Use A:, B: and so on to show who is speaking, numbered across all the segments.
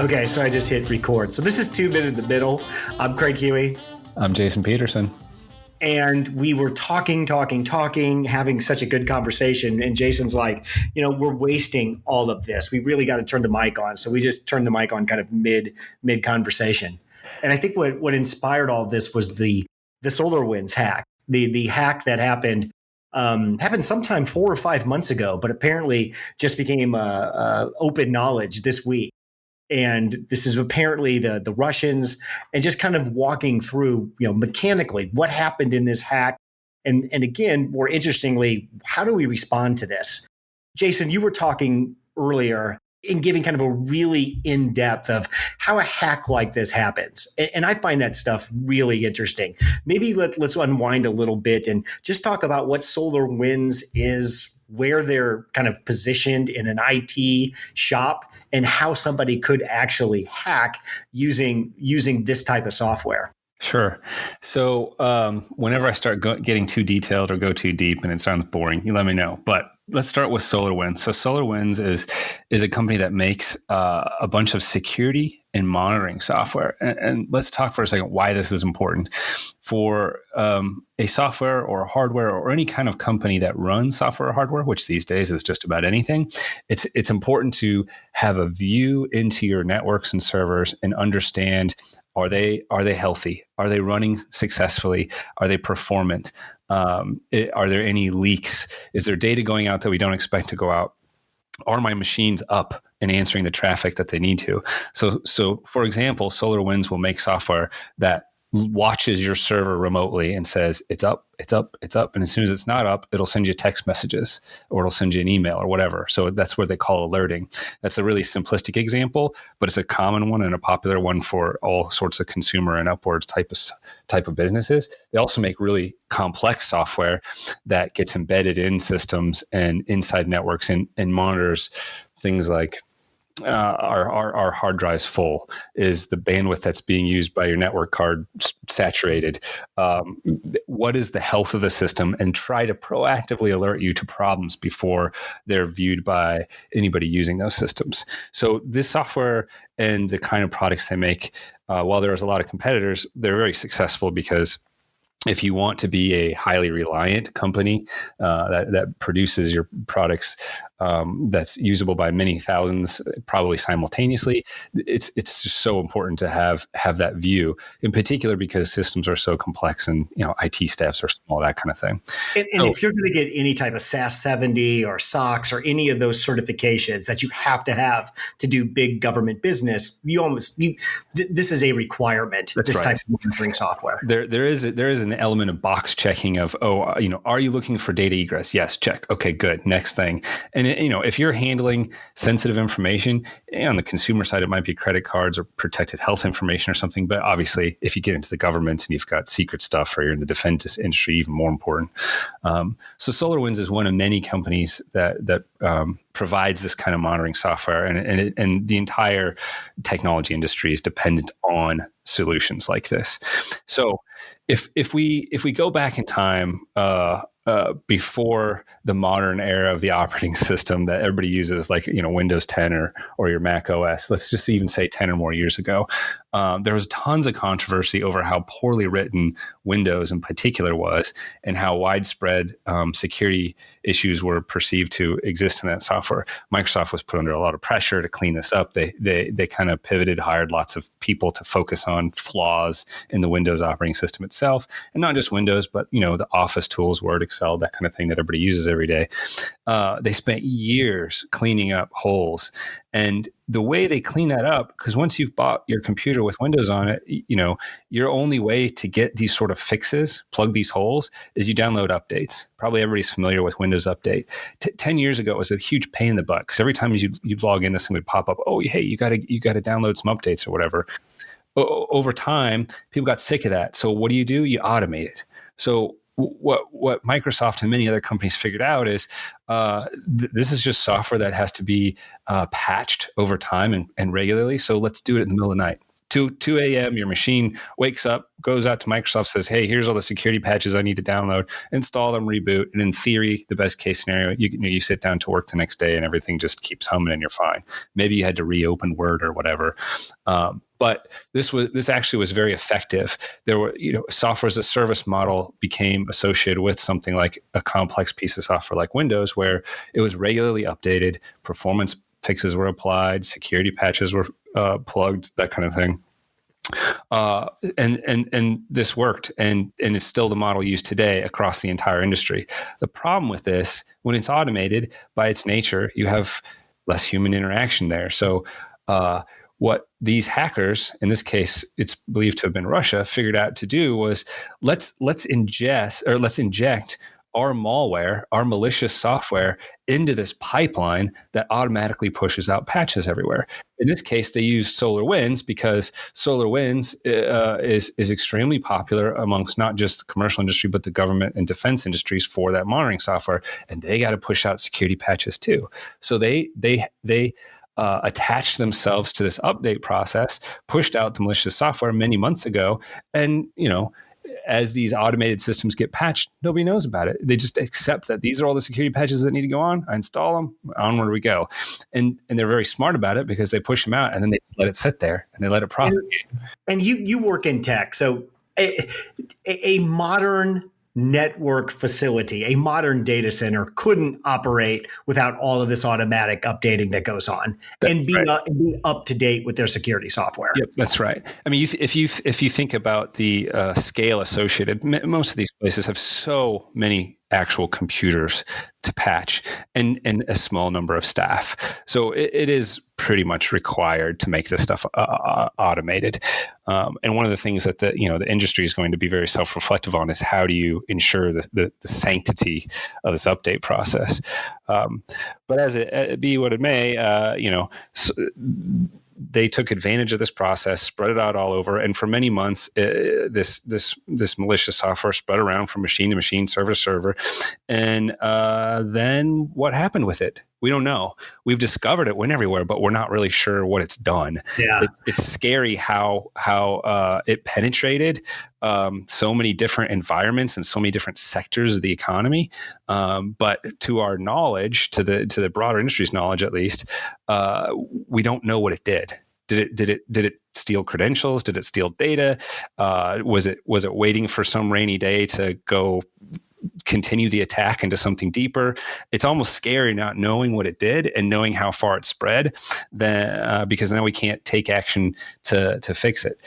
A: Okay, so I just hit record. So this is 2 Minutes in the Middle. I'm Craig Huey.
B: I'm Jason Peterson.
A: And we were talking, having such a good conversation. And Jason's like, we're wasting all of this. We really got to turn the mic on. So we just turned the mic on kind of mid conversation. And I think what inspired all of this was the SolarWinds hack, the hack that happened sometime 4 or 5 months ago, but apparently just became open knowledge this week. And this is apparently the Russians, and just kind of walking through, mechanically what happened in this hack. And again, more interestingly, how do we respond to this? Jason, you were talking earlier in giving kind of a really in-depth of how a hack like this happens. And I find that stuff really interesting. Maybe let's unwind a little bit and just talk about what SolarWinds is, where they're kind of positioned in an IT shop, and how somebody could actually hack using this type of software.
B: Sure. So whenever I start getting too detailed or go too deep and it sounds boring, you let me know. But let's start with SolarWinds. So SolarWinds is a company that makes a bunch of security and monitoring software. And let's talk for a second why this is important. For a software or hardware or any kind of company that runs software or hardware, which these days is just about anything, it's important to have a view into your networks and servers and understand, are they healthy? Are they running successfully? Are they performant? Are there any leaks? Is there data going out that we don't expect to go out? Are my machines up and answering the traffic that they need to? So for example, SolarWinds will make software that watches your server remotely and says, it's up. And as soon as it's not up, it'll send you text messages or it'll send you an email or whatever. So that's what they call alerting. That's a really simplistic example, but it's a common one and a popular one for all sorts of consumer and upwards type of businesses. They also make really complex software that gets embedded in systems and inside networks and monitors things like our hard drives full? Is the bandwidth that's being used by your network card saturated? What is the health of the system? And try to proactively alert you to problems before they're viewed by anybody using those systems. So this software and the kind of products they make, while there's a lot of competitors, they're very successful because if you want to be a highly reliant company that produces your products that's usable by many thousands, probably simultaneously, it's just so important to have that view. In particular, because systems are so complex and IT staffs are small, that kind of thing.
A: And if you're going to get any type of SAS 70 or SOX or any of those certifications that you have to do big government business, this is a requirement.
B: That's
A: this
B: right.
A: type of monitoring software.
B: There is an element of box checking of, are you looking for data egress? Yes, check. Okay, good. Next thing. And if you're handling sensitive information on the consumer side, it might be credit cards or protected health information or something. But obviously, if you get into the government and you've got secret stuff, or you're in the defense industry, even more important. So SolarWinds is one of many companies that provides this kind of monitoring software, and the entire technology industry is dependent on solutions like this. So if we go back in time, before the modern era of the operating system that everybody uses, like Windows 10 or your Mac OS, let's just even say 10 or more years ago, there was tons of controversy over how poorly written Windows in particular was, and how widespread security issues were perceived to exist in that software. Microsoft was put under a lot of pressure to clean this up. They kind of pivoted, hired lots of people to focus on flaws in the Windows operating system itself, and not just Windows, but the Office tools, Word, Excel, that kind of thing that everybody uses every day. They spent years cleaning up holes. And the way they clean that up, because once you've bought your computer with Windows on it, your only way to get these sort of fixes, plug these holes, is you download updates. Probably everybody's familiar with Windows Update. 10 years ago, it was a huge pain in the butt, because every time you log in, this thing would pop up, oh, hey, you got to download some updates or whatever. Over time, people got sick of that. So what do? You automate it. So what Microsoft and many other companies figured out is this is just software that has to be patched over time and regularly. So let's do it in the middle of the night. 2 a.m., your machine wakes up, goes out to Microsoft, says, hey, here's all the security patches I need to download, install them, reboot. And in theory, the best case scenario, you sit down to work the next day and everything just keeps humming and you're fine. Maybe you had to reopen Word or whatever. But this actually was very effective. There were, software as a service model became associated with something like a complex piece of software like Windows, where it was regularly updated, performance fixes were applied, security patches were plugged, that kind of thing. And this worked, and it's still the model used today across the entire industry. The problem with this, when it's automated by its nature, you have less human interaction there. So what these hackers, in this case, it's believed to have been Russia, figured out to do was let's inject our malware, our malicious software into this pipeline that automatically pushes out patches everywhere. In this case, they used SolarWinds because SolarWinds is extremely popular amongst not just the commercial industry, but the government and defense industries for that monitoring software. And they got to push out security patches too. So they attached themselves to this update process, pushed out the malicious software many months ago. And, as these automated systems get patched, nobody knows about it. They just accept that these are all the security patches that need to go on. I install them, onward we go. And they're very smart about it because they push them out and then they just let it sit there and they let it propagate.
A: And you work in tech. So a modern network facility, a modern data center couldn't operate without all of this automatic updating that goes on and be up to date with their security software.
B: Yep, that's right. I mean, if you think about the scale associated, most of these places have so many actual computers to patch and a small number of staff. So it is pretty much required to make this stuff automated. And one of the things that the industry is going to be very self-reflective on is how do you ensure the sanctity of this update process. But as it be what it may, they took advantage of this process, spread it out all over, and for many months, this malicious software spread around from machine to machine, server to server. And then what happened with it? We don't know. We've discovered it went everywhere, but we're not really sure what it's done.
A: Yeah.
B: It's scary how it penetrated so many different environments and so many different sectors of the economy. But to our knowledge, to the broader industry's knowledge, at least, we don't know what it did. Did it steal credentials? Did it steal data? Was it waiting for some rainy day to go continue the attack into something deeper? It's almost scary not knowing what it did and knowing how far it spread, because now we can't take action to fix it.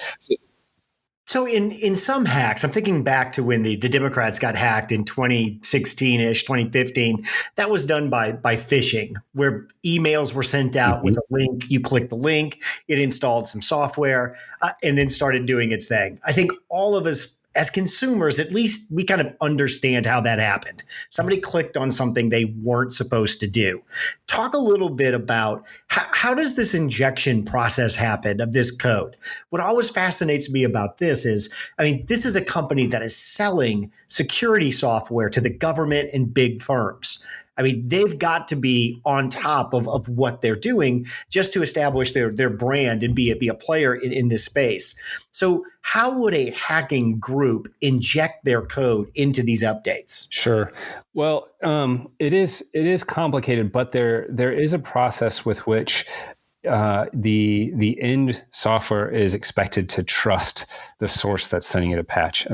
A: So in some hacks, I'm thinking back to when the Democrats got hacked in 2016-ish, 2015. That was done by phishing, where emails were sent out with a link. You click the link, it installed some software, and then started doing its thing. I think all of us as consumers, at least we kind of understand how that happened. Somebody clicked on something they weren't supposed to do. Talk a little bit about how does this injection process happen of this code? What always fascinates me about this is, this is a company that is selling security software to the government and big firms. They've got to be on top of what they're doing just to establish their brand and be a player in this space. So how would a hacking group inject their code into these updates?
B: Sure. Well, it is complicated, but there is a process with which the end software is expected to trust the source that's sending it a patch.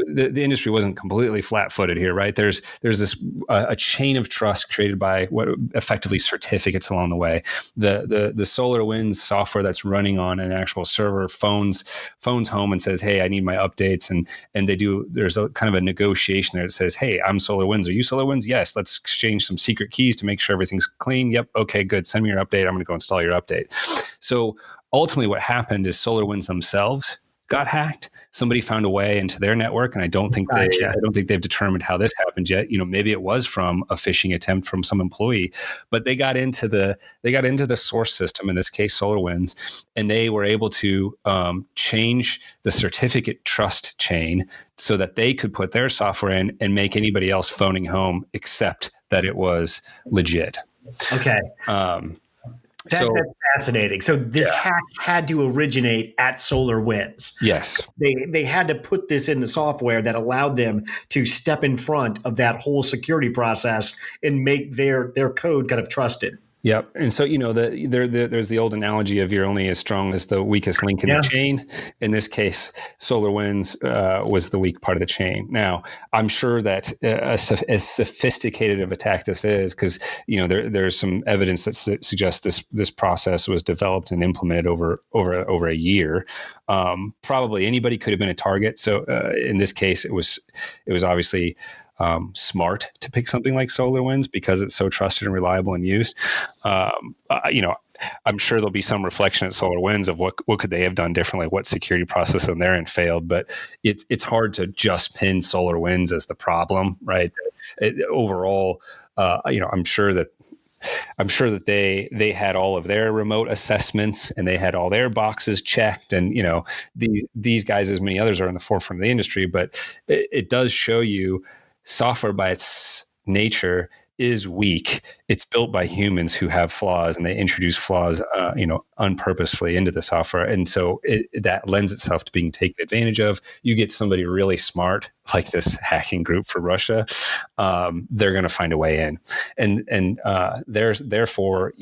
B: The industry wasn't completely flat-footed here, right? There's this a chain of trust created by what effectively certificates along the way. The SolarWinds software that's running on an actual server phones home and says, "Hey, I need my updates," and there's a kind of a negotiation there that says, "Hey, I'm SolarWinds. Are you SolarWinds? Yes. Let's exchange some secret keys to make sure everything's clean. Yep. Okay, good. Send me your update. I'm going to go install your update." So ultimately, what happened is SolarWinds themselves got hacked. Somebody found a way into their network, and I don't think they've determined how this happened yet. Maybe it was from a phishing attempt from some employee, but they got into the source system, in this case SolarWinds, and they were able to change the certificate trust chain so that they could put their software in and make anybody else phoning home accept that it was legit.
A: Okay.
B: So
A: That's fascinating. So this
B: yeah,
A: hack had to originate at SolarWinds.
B: yes.
A: They had to put this in the software that allowed them to step in front of that whole security process and make their code kind of trusted.
B: Yep. And so, there's the old analogy of you're only as strong as the weakest link in the
A: Yeah.
B: chain. In this case, SolarWinds was the weak part of the chain. Now, I'm sure that as sophisticated of attack this is, because there's some evidence that suggests this process was developed and implemented over a year. Probably anybody could have been a target. So in this case, it was obviously smart to pick something like SolarWinds because it's so trusted and reliable and used. I'm sure there'll be some reflection at SolarWinds of what could they have done differently, what security process on their end failed. But it's hard to just pin SolarWinds as the problem, right? Overall, I'm sure that they had all of their remote assessments and they had all their boxes checked, and these guys, as many others, are in the forefront of the industry. But it does show you software by its nature is weak. It's built by humans who have flaws, and they introduce flaws, unpurposefully into the software. And so that lends itself to being taken advantage of. You get somebody really smart, like this hacking group for Russia, they're going to find a way in. And therefore,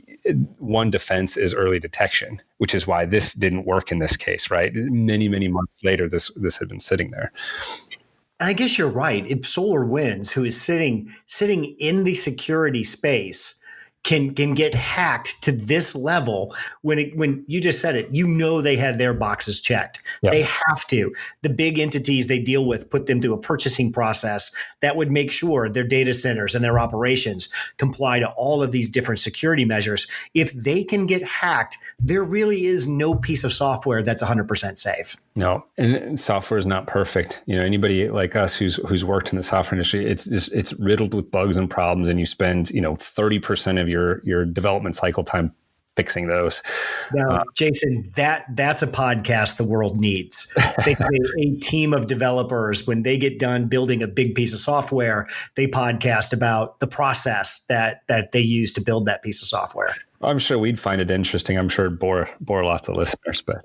B: one defense is early detection, which is why this didn't work in this case, right? Many, many months later, this had been sitting there.
A: And I guess you're right. If SolarWinds, who is sitting in the security space, can get hacked to this level, when you just said it, they had their boxes checked.
B: Yep.
A: They have to. The big entities they deal with put them through a purchasing process that would make sure their data centers and their operations comply to all of these different security measures. If they can get hacked, there really is no piece of software that's 100% safe.
B: No, and software is not perfect. Anybody like us who's worked in the software industry, it's riddled with bugs and problems, and you spend 30% of your development cycle time fixing those.
A: Now, Jason, that's a podcast the world needs. A team of developers, when they get done building a big piece of software, they podcast about the process that they use to build that piece of software.
B: I'm sure we'd find it interesting. I'm sure it'd bore lots of listeners, but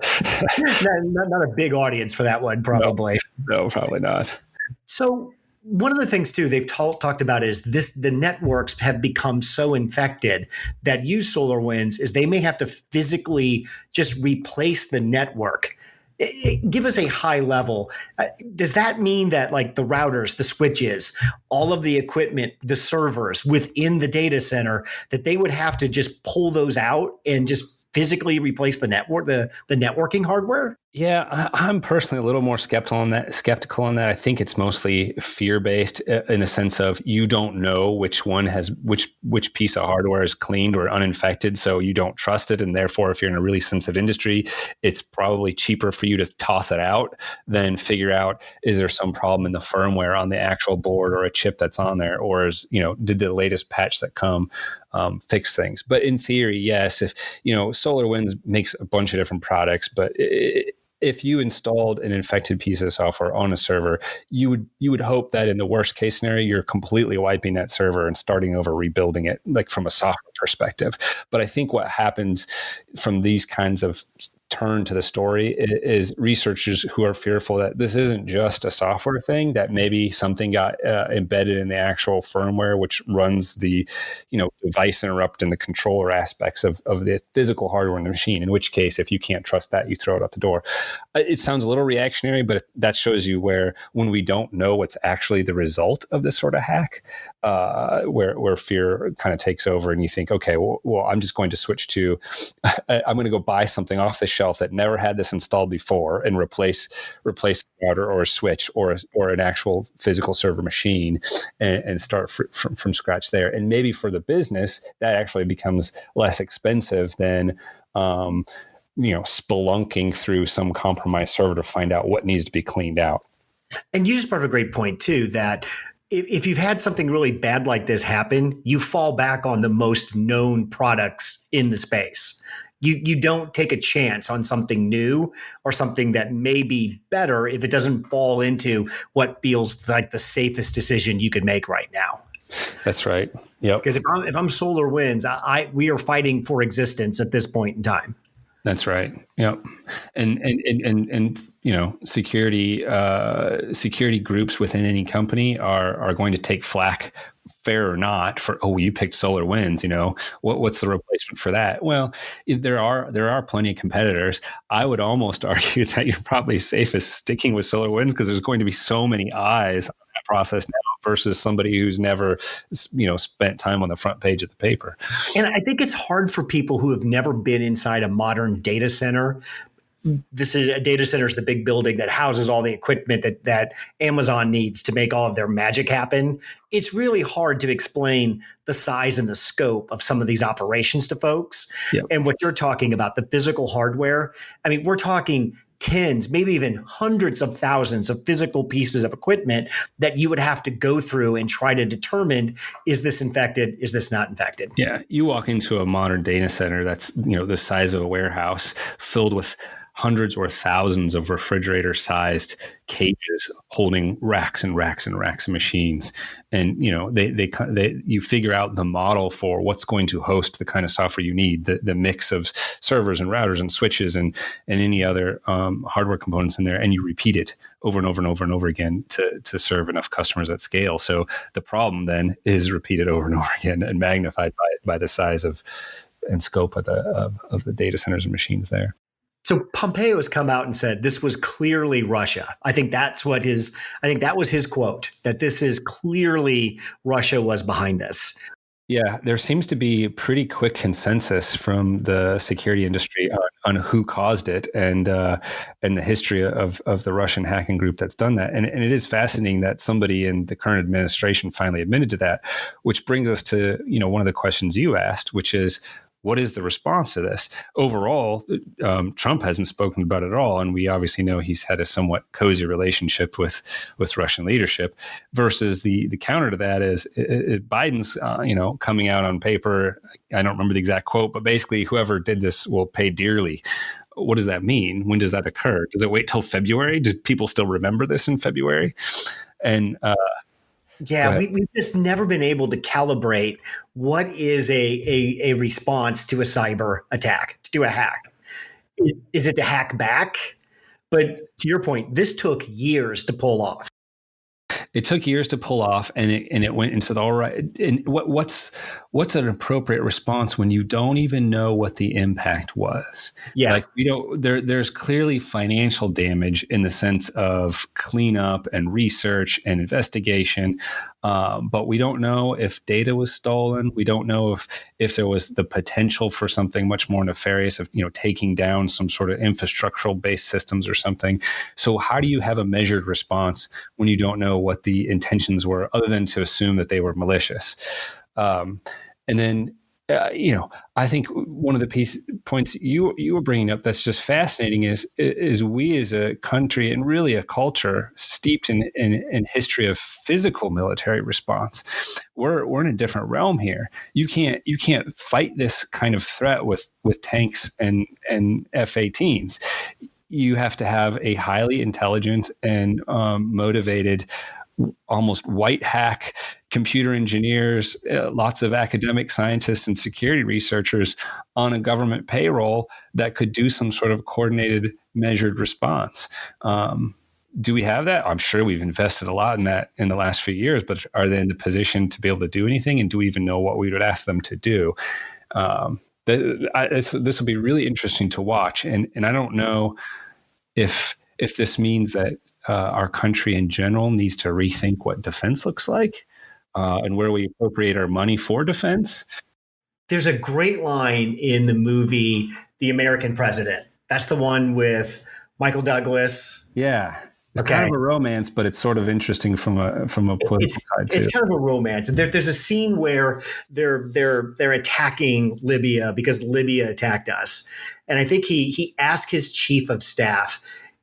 A: not a big audience for that one, probably.
B: No, probably not.
A: So one of the things too they've talked about is the networks have become so infected that use SolarWinds is they may have to physically just replace the network. Give us a high level. Does that mean that like the routers, the switches, all of the equipment, the servers within the data center, that they would have to just pull those out and just physically replace the network, the networking hardware?
B: Yeah, I'm personally a little more skeptical on that. I think it's mostly fear-based in the sense of you don't know which one has which piece of hardware is cleaned or uninfected, so you don't trust it. And therefore, if you're in a really sensitive industry, it's probably cheaper for you to toss it out than figure out, is there some problem in the firmware on the actual board or a chip that's on there, or did the latest patch that come fix things? But in theory, yes, if SolarWinds makes a bunch of different products, but if you installed an infected piece of software on a server, you would hope that in the worst case scenario, you're completely wiping that server and starting over, rebuilding it, like from a software perspective. But I think what happens from these kinds of turn to the story is researchers who are fearful that this isn't just a software thing, that maybe something got embedded in the actual firmware, which runs the device interrupt and the controller aspects of the physical hardware in the machine, in which case, if you can't trust that, you throw it out the door. It sounds a little reactionary, but that shows you where, when we don't know what's actually the result of this sort of hack, where fear kind of takes over, and you think, okay, well, I'm just going to switch to, I'm going to go buy something off the shelf that never had this installed before and replace a router or a switch or an actual physical server machine and start from scratch there. And maybe for the business, that actually becomes less expensive than spelunking through some compromised server to find out what needs to be cleaned out.
A: And you just brought up a great point too, that if you've had something really bad like this happen, you fall back on the most known products in the space. You don't take a chance on something new or something that may be better if it doesn't fall into what feels like the safest decision you could make right now.
B: That's right. Yep.
A: Because if I'm Solar Winds, we are fighting for existence at this point in time.
B: That's right. Yep. And security groups within any company are going to take flack, fair or not, for, oh, you picked Solar Winds. What's the replacement for that? Well, there are plenty of competitors. I would almost argue that you're probably safest sticking with Solar Winds, because there's going to be so many eyes on that process now versus somebody who's never spent time on the front page of the paper.
A: And I think it's hard for people who have never been inside a modern data center. This is a data center is the big building that houses all the equipment that Amazon needs to make all of their magic happen. It's really hard to explain the size and the scope of some of these operations to folks.
B: Yep.
A: And what you're talking about, the physical hardware, I mean, we're talking tens, maybe even hundreds of thousands of physical pieces of equipment that you would have to go through and try to determine, is this infected? Is this not infected?
B: Yeah. You walk into a modern data center that's, the size of a warehouse, filled with hundreds or thousands of refrigerator-sized cages holding racks and racks and racks of machines, and you figure out the model for what's going to host the kind of software you need, the mix of servers and routers and switches and any other hardware components in there, and you repeat it over and over and over and over again to serve enough customers at scale. So the problem then is repeated over and over again and magnified by the size of and scope of the data centers and machines there.
A: So Pompeo has come out and said this was clearly Russia. I think that was his quote, that this is clearly Russia was behind this.
B: Yeah, there seems to be pretty quick consensus from the security industry on who caused it and the history of the Russian hacking group that's done that. And it is fascinating that somebody in the current administration finally admitted to that, which brings us to one of the questions you asked, which is, what is the response to this? Overall, Trump hasn't spoken about it at all, and we obviously know he's had a somewhat cozy relationship with Russian leadership. Versus the counter to that is Biden's, coming out on paper. I don't remember the exact quote, but basically, whoever did this will pay dearly. What does that mean? When does that occur? Does it wait till February? Do people still remember this in February? And
A: yeah, we've just never been able to calibrate what is a response to a cyber attack, to a hack. Is it to hack back? But to your point, this took years to pull off.
B: It took years to pull off, and it went into the all right. And what's an appropriate response when you don't even know what the impact was?
A: Yeah,
B: like we don't. There's clearly financial damage in the sense of cleanup and research and investigation, but we don't know if data was stolen. We don't know if there was the potential for something much more nefarious of taking down some sort of infrastructural based systems or something. So how do you have a measured response when you don't know what the intentions were, other than to assume that they were malicious? And then, I think one of the points you were bringing up that's just fascinating is we as a country and really a culture steeped in history of physical military response. We're in a different realm here. You can't fight this kind of threat with tanks and F-18s. You have to have a highly intelligent and motivated, almost white hack computer engineers, lots of academic scientists and security researchers on a government payroll that could do some sort of coordinated, measured response. Do we have that? I'm sure we've invested a lot in that in the last few years, but are they in the position to be able to do anything? And do we even know what we would ask them to do? This will be really interesting to watch. And I don't know if this means that our country in general needs to rethink what defense looks like and where we appropriate our money for defense.
A: There's a great line in the movie The American President. That's the one with Michael Douglas.
B: Yeah. It's kind of a romance, but it's sort of interesting from a political side too.
A: It's kind of a romance. There's a scene where they're attacking Libya because Libya attacked us, and I think he asked his chief of staff,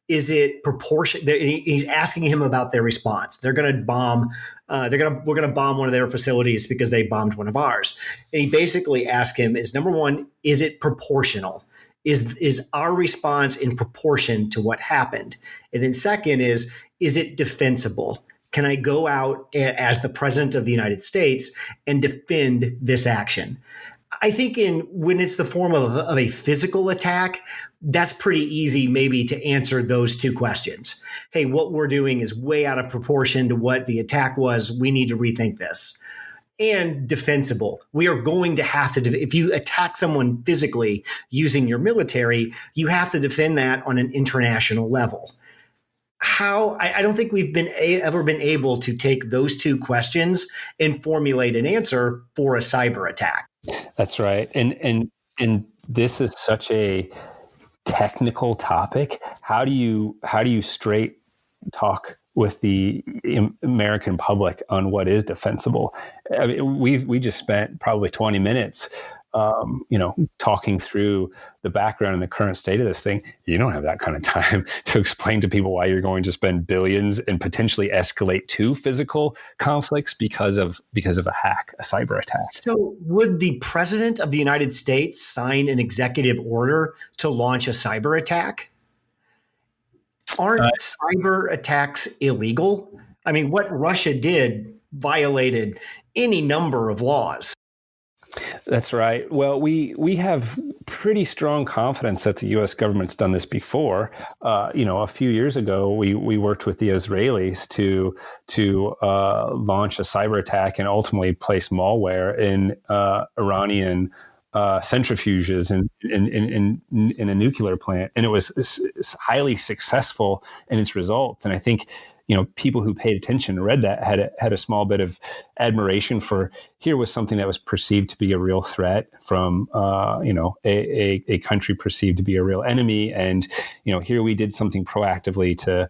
A: "Is it proportion?" He's asking him about their response. They're going to bomb. We're going to bomb one of their facilities because they bombed one of ours. And he basically asked him, "Is number one, is it proportional? Is our response in proportion to what happened? And then second is it defensible? can I go out as the president of the United States and defend this action? I think when it's the form of a physical attack, that's pretty easy maybe to answer those two questions. Hey, what we're doing is way out of proportion to what the attack was. We need to rethink this. And defensible. We are going to have to, if you attack someone physically using your military, you have to defend that on an international level. I don't think we've ever been able to take those two questions and formulate an answer for a cyber attack.
B: That's right. And this is such a technical topic. How do you straight talk with the American public on what is defensible? I mean, we just spent probably 20 minutes talking through the background and the current state of this thing. You don't have that kind of time to explain to people why you're going to spend billions and potentially escalate to physical conflicts because of a hack, a cyber attack.
A: So would the president of the United States sign an executive order to launch a cyber attack? Aren't cyber attacks illegal? I mean, what Russia did violated any number of laws.
B: That's right. Well, we have pretty strong confidence that the U.S. government's done this before. A few years ago, we worked with the Israelis to launch a cyber attack and ultimately place malware in Iranian centrifuges in a nuclear plant, and it was highly successful in its results. And I think people who paid attention and read that had a small bit of admiration for here was something that was perceived to be a real threat from a country perceived to be a real enemy, and here we did something proactively to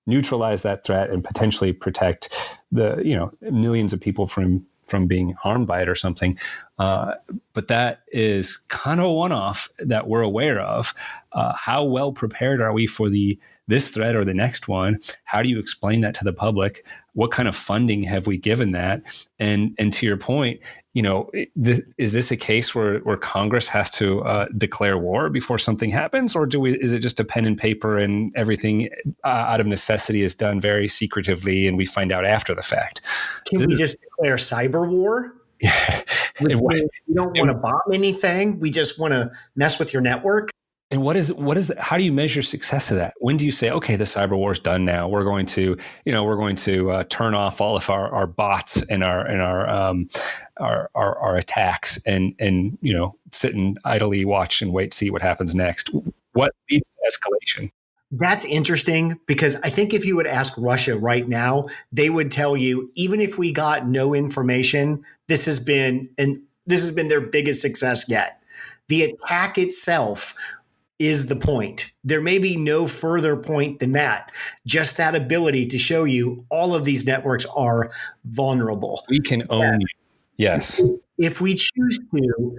B: neutralize that threat and potentially protect the millions of people from being harmed by it or something. But that is kind of a one-off that we're aware of. How well prepared are we for this threat or the next one? How do you explain that to the public? What kind of funding have we given that? And to your point, is this a case where Congress has to declare war before something happens, or is it just a pen and paper and everything out of necessity is done very secretively and we find out after the fact?
A: Can we just declare cyber war?
B: Yeah.
A: We don't want to bomb anything. We just want to mess with your network.
B: And what is that? How do you measure success of that? When do you say, okay, the cyber war is done now? We're going to turn off all of our bots and our attacks and sit and idly watch and wait, see what happens next. What leads to escalation?
A: That's interesting because I think if you would ask Russia right now, they would tell you, even if we got no information, this has been their biggest success yet. The attack itself is the point. There may be no further point than that. Just that ability to show you all of these networks are vulnerable.
B: We can own you. Yes.
A: If we choose to,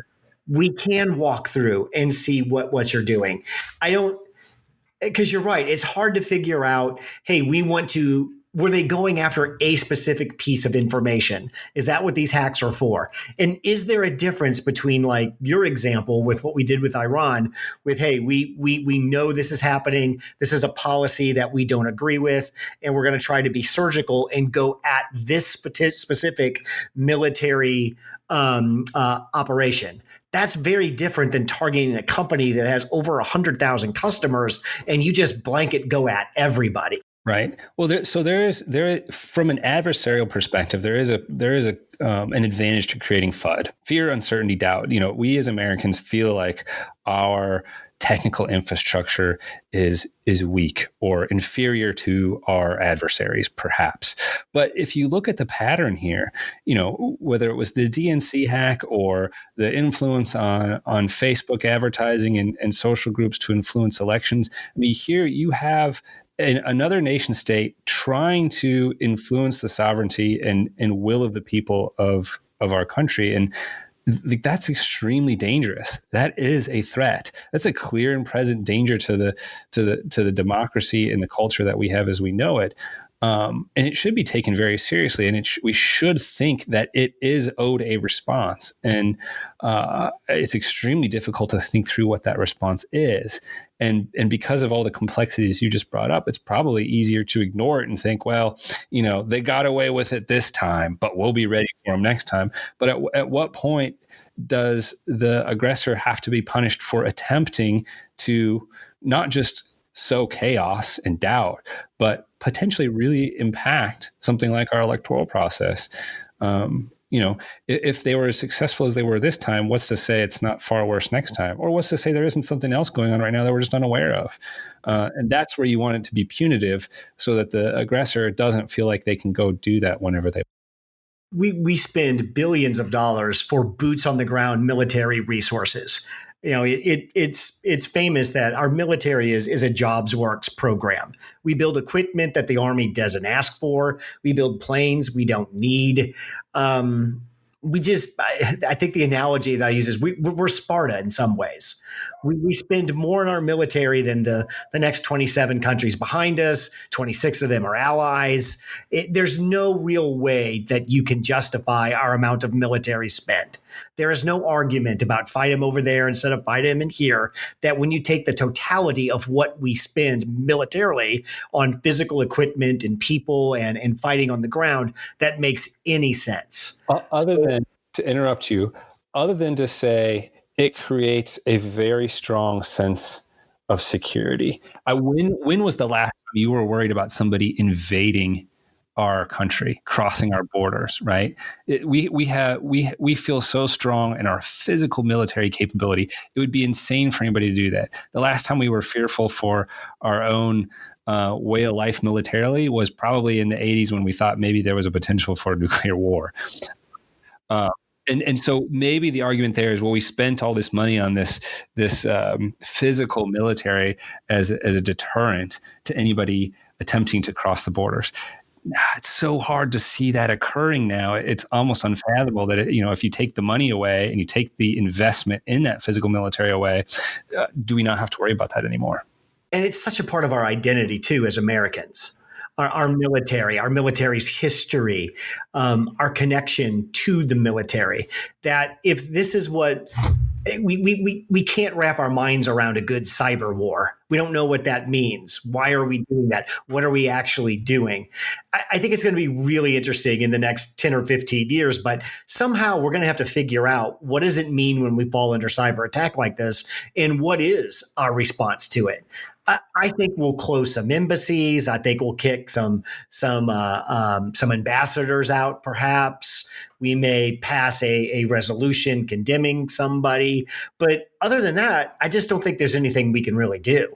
A: we can walk through and see what you're doing. Because you're right. It's hard to figure out, hey, were they going after a specific piece of information? Is that what these hacks are for? And is there a difference between like your example with what we did with Iran with, hey, we know this is happening. This is a policy that we don't agree with. And we're going to try to be surgical and go at this specific military operation. That's very different than targeting a company that has over 100,000 customers and you just blanket go at everybody.
B: Right. Well, there is from an adversarial perspective, there is an advantage to creating FUD, fear, uncertainty, doubt. We as Americans feel like our technical infrastructure is weak or inferior to our adversaries, perhaps. But if you look at the pattern here, whether it was the DNC hack or the influence on Facebook advertising and social groups to influence elections, I mean, here you have another nation state trying to influence the sovereignty and will of the people of our country. And that's extremely dangerous. That is a threat. That's a clear and present danger to the democracy and the culture that we have as we know it. And it should be taken very seriously. And we should think that it is owed a response. And it's extremely difficult to think through what that response is. And because of all the complexities you just brought up, it's probably easier to ignore it and think, well, they got away with it this time, but we'll be ready for them next time. But at what point does the aggressor have to be punished for attempting to not just sow chaos and doubt, but potentially really impact something like our electoral process? If they were as successful as they were this time, what's to say it's not far worse next time? Or what's to say there isn't something else going on right now that we're just unaware of? And that's where you want it to be punitive so that the aggressor doesn't feel like they can go do that whenever they.
A: We spend billions of dollars for boots on the ground military resources. It's famous that our military is a jobs works program. We build equipment that the Army doesn't ask for. We build planes we don't need. I think the analogy that I use is we're Sparta in some ways. We spend more on our military than the next 27 countries behind us. 26 of them are allies. There's no real way that you can justify our amount of military spend. There is no argument about fight them over there instead of fight them in here. That when you take the totality of what we spend militarily on physical equipment and people and fighting on the ground, that makes any sense.
B: Other than to interrupt you, other than to say it creates a very strong sense of security. When was the last time you were worried about somebody invading our country, crossing our borders? Right? We feel so strong in our physical military capability. It would be insane for anybody to do that. The last time we were fearful for our own way of life militarily was probably in the 80s when we thought maybe there was a potential for a nuclear war. And so maybe the argument there is, well, we spent all this money on this physical military as a deterrent to anybody attempting to cross the borders. It's so hard to see that occurring now. It's almost unfathomable that if you take the money away and you take the investment in that physical military away, do we not have to worry about that anymore?
A: And it's such a part of our identity too as Americans. Our military, our military's history, our connection to the military. That if this is what we can't wrap our minds around a good cyber war. We don't know what that means. Why are we doing that? What are we actually doing? I think it's going to be really interesting in the next 10 or 15 years, but somehow we're going to have to figure out what does it mean when we fall under cyber attack like this, and what is our response to it. I think we'll close some embassies. I think we'll kick some ambassadors out. Perhaps we may pass a resolution condemning somebody. But other than that, I just don't think there's anything we can really do.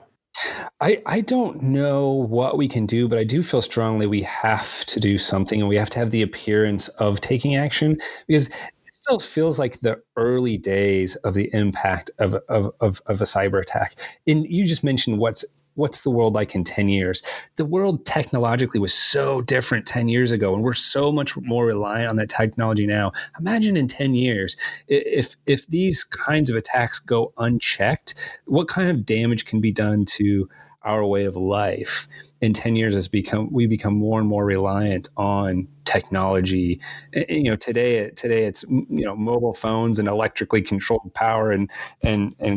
B: I don't know what we can do, but I do feel strongly we have to do something, and we have to have the appearance of taking action, because it still feels like the early days of the impact of a cyber attack. And you just mentioned what's the world like in 10 years? The world technologically was so different 10 years ago, and we're so much more reliant on that technology now. Imagine in 10 years, if these kinds of attacks go unchecked, what kind of damage can be done to our way of life in 10 years as we become more and more reliant on technology. Today it's mobile phones and electrically controlled power and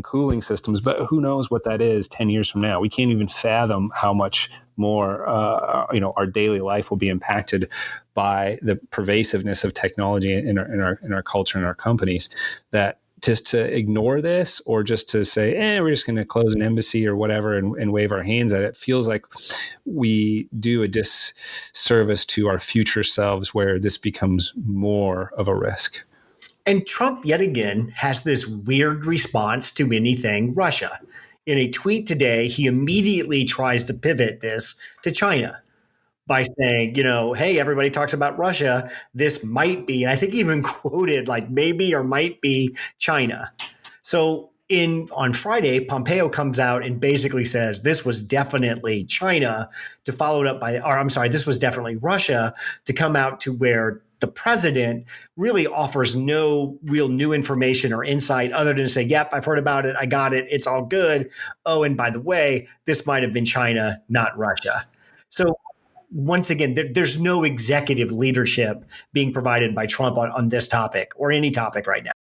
B: cooling systems, but who knows what that is 10 years from now? We can't even fathom how much more our daily life will be impacted by the pervasiveness of technology in our culture and our companies. That just to ignore this, or just to say, we're just going to close an embassy or whatever and wave our hands at it, feels like we do a disservice to our future selves, where this becomes more of a risk.
A: And Trump, yet again, has this weird response to anything Russia. In a tweet today, he immediately tries to pivot this to China by saying, hey, everybody talks about Russia. This might be, and I think he even quoted like maybe or might be China. So on Friday, Pompeo comes out and basically says this was definitely China, to follow it up by, or I'm sorry, this was definitely Russia, to come out to where the president really offers no real new information or insight other than to say, yep, I've heard about it. I got it. It's all good. Oh, and by the way, this might have been China, not Russia. So once again, there's no executive leadership being provided by Trump on this topic or any topic right now.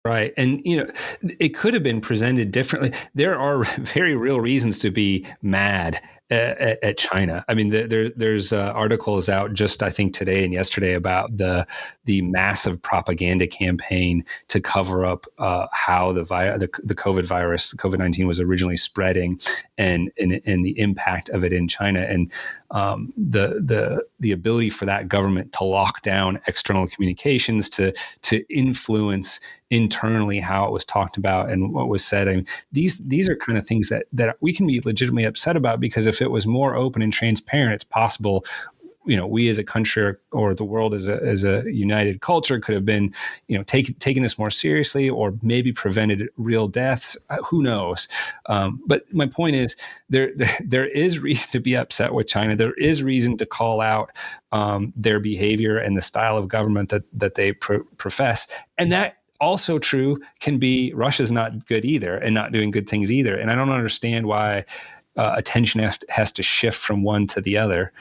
B: Right. And, it could have been presented differently. There are very real reasons to be mad at China. I mean, there's articles out just, I think, today and yesterday about the massive propaganda campaign to cover up how the COVID virus, the COVID-19 was originally spreading and the impact of it in China. And the ability for that government to lock down external communications, to influence internally how it was talked about and what was said. I mean, these are kind of things that we can be legitimately upset about, because if it was more open and transparent, it's possible, we as a country or the world as a united culture could have been, taking this more seriously, or maybe prevented real deaths. Who knows? But my point is, there is reason to be upset with China. There is reason to call out their behavior and the style of government that they profess, and that also true can be Russia's not good either and not doing good things either. And I don't understand why attention has to shift from one to the other.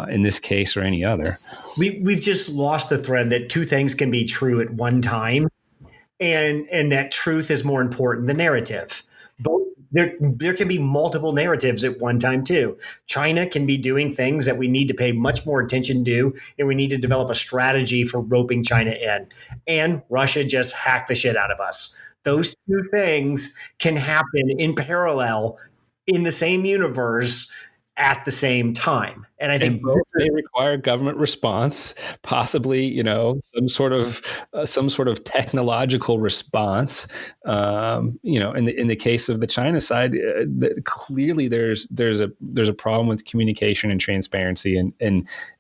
B: In this case or any other.
A: We've just lost the thread that two things can be true at one time, and that truth is more important than narrative. Both there can be multiple narratives at one time too. China can be doing things that we need to pay much more attention to, and we need to develop a strategy for roping China in. And Russia just hacked the shit out of us. Those two things can happen in parallel in the same universe at the same time. And I think
B: both they require government response, possibly, some sort of technological response. In the case of the China side, clearly there's a problem with communication and transparency,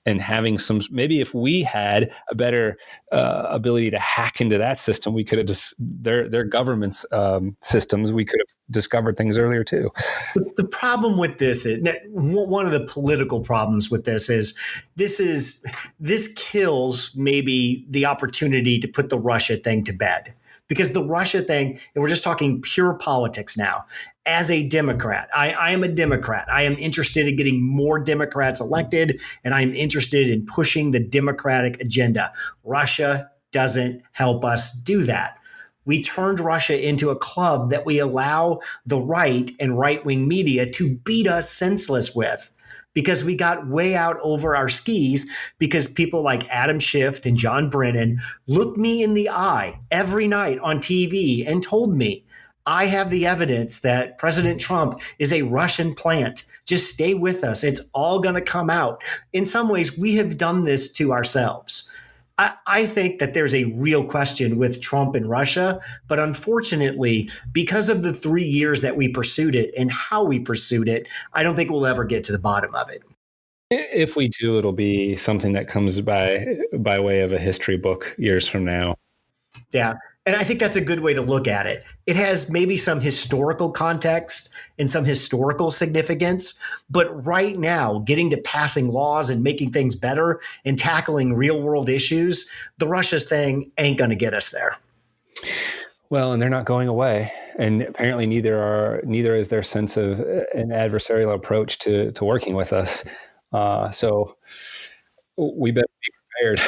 B: and having some, maybe if we had a better ability to hack into that system, we could have just their government's systems, we could have discovered things earlier too.
A: The problem with this is, one of the political problems with this kills maybe the opportunity to put the Russia thing to bed. Because the Russia thing, and we're just talking pure politics now. As a Democrat, I am a Democrat. I am interested in getting more Democrats elected, and I'm interested in pushing the Democratic agenda. Russia doesn't help us do that. We turned Russia into a club that we allow the right and right-wing media to beat us senseless with, because we got way out over our skis, because people like Adam Schiff and John Brennan looked me in the eye every night on TV and told me, I have the evidence that President Trump is a Russian plant. Just stay with us. It's all going to come out. In some ways, we have done this to ourselves. I think that there's a real question with Trump and Russia, but unfortunately, because of the 3 years that we pursued it and how we pursued it, I don't think we'll ever get to the bottom of it.
B: If we do, it'll be something that comes by way of a history book years from now.
A: Yeah. And I think that's a good way to look at it. It has maybe some historical context and some historical significance, but right now, getting to passing laws and making things better and tackling real world issues, the Russia thing ain't going to get us there.
B: Well, and they're not going away. And apparently neither is their sense of an adversarial approach to working with us. So we better be prepared.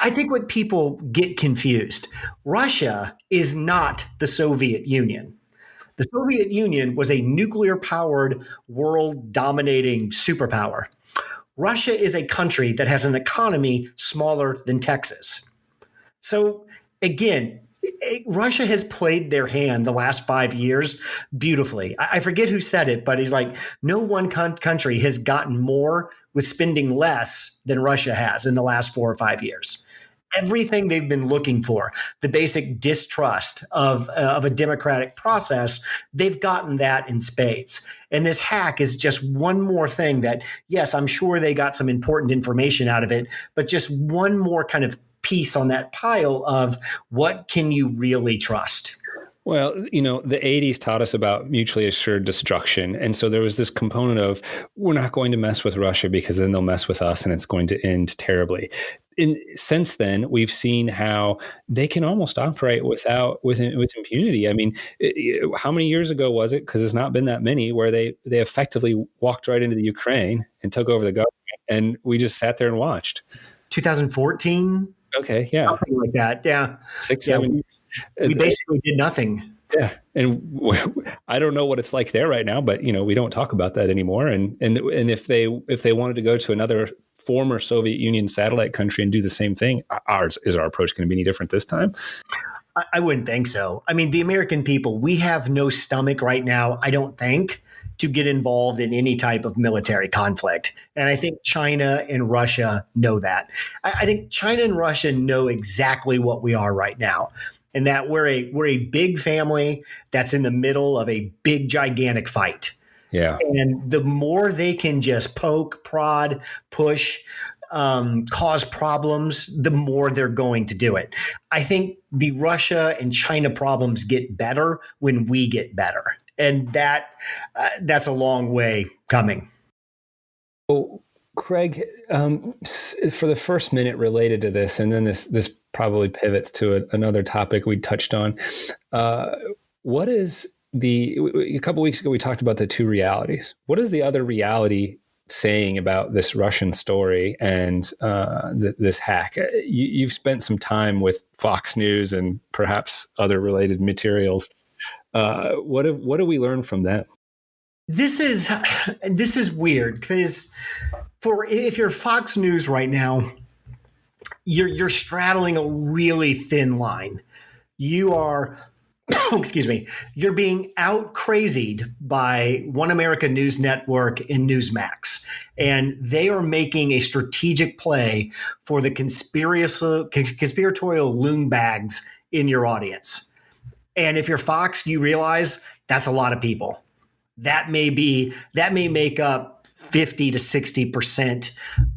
A: I think what people get confused, Russia is not the Soviet Union. The Soviet Union was a nuclear-powered, world-dominating superpower. Russia is a country that has an economy smaller than Texas. So again, Russia has played their hand the last 5 years beautifully. I forget who said it, but he's like, no one country has gotten more with spending less than Russia has in the last 4 or 5 years. Everything they've been looking for, the basic distrust of a democratic process, they've gotten that in spades. And this hack is just one more thing that, yes, I'm sure they got some important information out of it, but just one more kind of piece on that pile of what can you really trust?
B: Well, the 80s taught us about mutually assured destruction. And so there was this component of, we're not going to mess with Russia because then they'll mess with us and it's going to end terribly. since then, we've seen how they can almost operate with impunity. I mean, how many years ago was it? Because it's not been that many where they effectively walked right into the Ukraine and took over the government, and we just sat there and watched.
A: 2014,
B: Okay, yeah,
A: something like that. Yeah,
B: six,
A: yeah.
B: 7
A: We
B: years.
A: basically did nothing.
B: Yeah, and I don't know what it's like there right now, but we don't talk about that anymore. And if they wanted to go to another former Soviet Union satellite country and do the same thing, our approach going to be any different this time?
A: I wouldn't think so. I mean, the American people, we have no stomach right now, I don't think, to get involved in any type of military conflict. And I think China and Russia know that. I think China and Russia know exactly what we are right now. And that we're a big family that's in the middle of a big, gigantic fight.
B: Yeah.
A: And the more they can just poke, prod, push, cause problems, the more they're going to do it. I think the Russia and China problems get better when we get better, and that's a long way coming.
B: So, Craig, for the first minute related to this, and then this probably pivots to another topic we touched on. What is a couple weeks ago we talked about the two realities. What is the other reality saying about this Russian story and this hack? You've spent some time with Fox News and perhaps other related materials. What do we learn from that?
A: This is weird because if you're Fox News right now, you're straddling a really thin line. You are excuse me, you're being out crazied by One America News Network and Newsmax. And they are making a strategic play for the conspiratorial loon bags in your audience. And if you're Fox, you realize that's a lot of people. That may make up 50 to 60%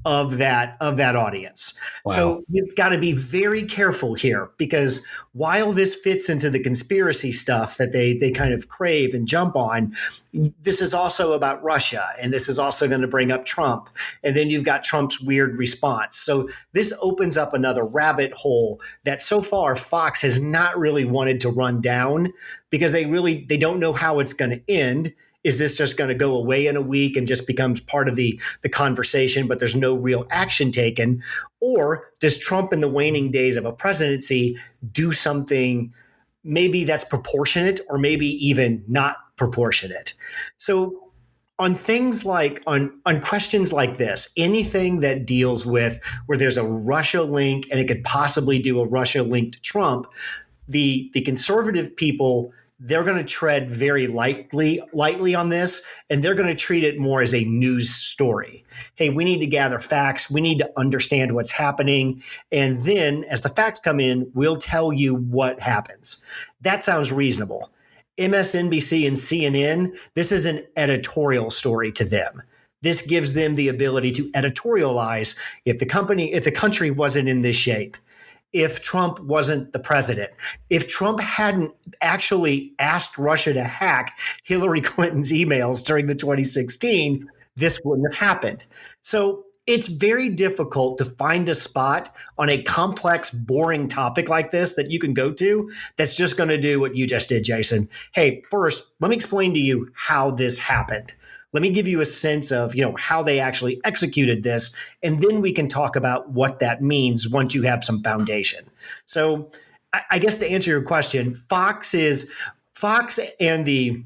A: of that audience. Wow. So you've got to be very careful here, because while this fits into the conspiracy stuff that they kind of crave and jump on, this is also about Russia, and this is also going to bring up Trump. And then you've got Trump's weird response. So this opens up another rabbit hole that so far Fox has not really wanted to run down, because they don't know how it's going to end. Is this just going to go away in a week and just becomes part of the conversation, but there's no real action taken? Or does Trump in the waning days of a presidency do something maybe that's proportionate, or maybe even not proportionate? So on things like on questions like this, anything that deals with where there's a Russia link and it could possibly do a Russia link to Trump, the conservative people, they're going to tread very lightly on this, and they're going to treat it more as a news story. Hey, we need to gather facts. We need to understand what's happening. And then as the facts come in, we'll tell you what happens. That sounds reasonable. MSNBC and CNN, this is an editorial story to them. This gives them the ability to editorialize if the country wasn't in this shape, if Trump wasn't the president, if Trump hadn't actually asked Russia to hack Hillary Clinton's emails during the 2016, this wouldn't have happened. So it's very difficult to find a spot on a complex, boring topic like this that you can go to that's just going to do what you just did, Jason. Hey, first, let me explain to you how this happened. Let me give you a sense of, how they actually executed this, and then we can talk about what that means once you have some foundation. So I guess to answer your question, Fox and the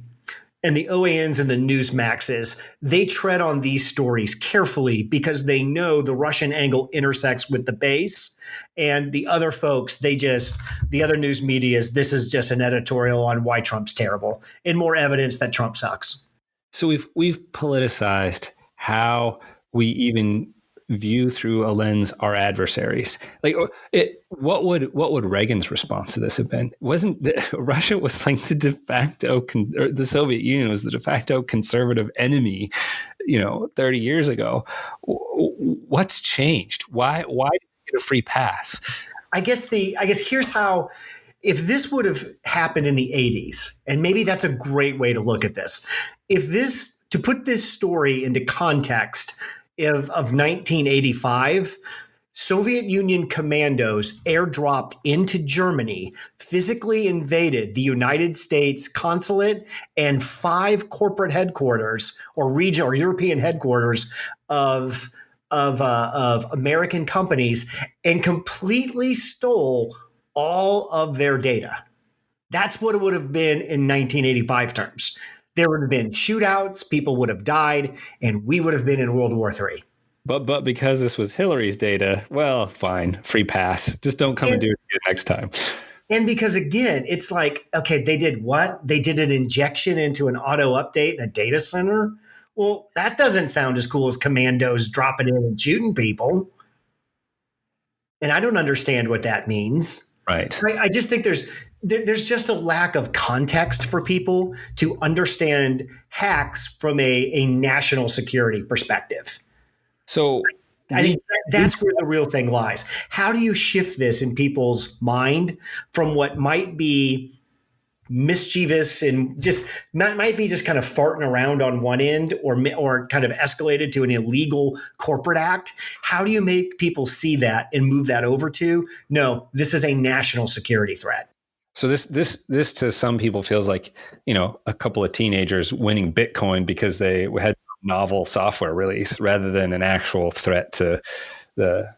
A: OANs and the Newsmaxes, they tread on these stories carefully because they know the Russian angle intersects with the base. And the other folks, the other news medias, this is just an editorial on why Trump's terrible and more evidence that Trump sucks.
B: So we've politicized how we even view through a lens our adversaries. What would Reagan's response to this have been? Russia was like the de facto, or the Soviet Union was the de facto conservative enemy, 30 years ago. What's changed? Why did we get a free pass?
A: I guess here's how. If this would have happened in the 80s, and maybe that's a great way to look at this, to put this story into context of 1985, Soviet Union commandos airdropped into Germany, physically invaded the United States consulate and 5 corporate headquarters or region or European headquarters of of American companies and completely stole all of their data. That's what it would have been in 1985 terms. There would have been shootouts, people would have died, and we would have been in World War III.
B: But because this was Hillary's data, well, fine, free pass. Just don't come and do it again next time.
A: And because again, it's like, okay, they did what? They did an injection into an auto update in a data center. Well, that doesn't sound as cool as commandos dropping in and shooting people. And I don't understand what that means.
B: Right.
A: I just think there's just a lack of context for people to understand hacks from a national security perspective.
B: So
A: I think that's where the real thing lies. How do you shift this in people's mind from what might be mischievous and just might be just kind of farting around on one end or kind of escalated to an illegal corporate act? How do you make people see that and move that over to, no, this is a national security threat?
B: So this to some people feels like, a couple of teenagers winning Bitcoin because they had some novel software release rather than an actual threat to the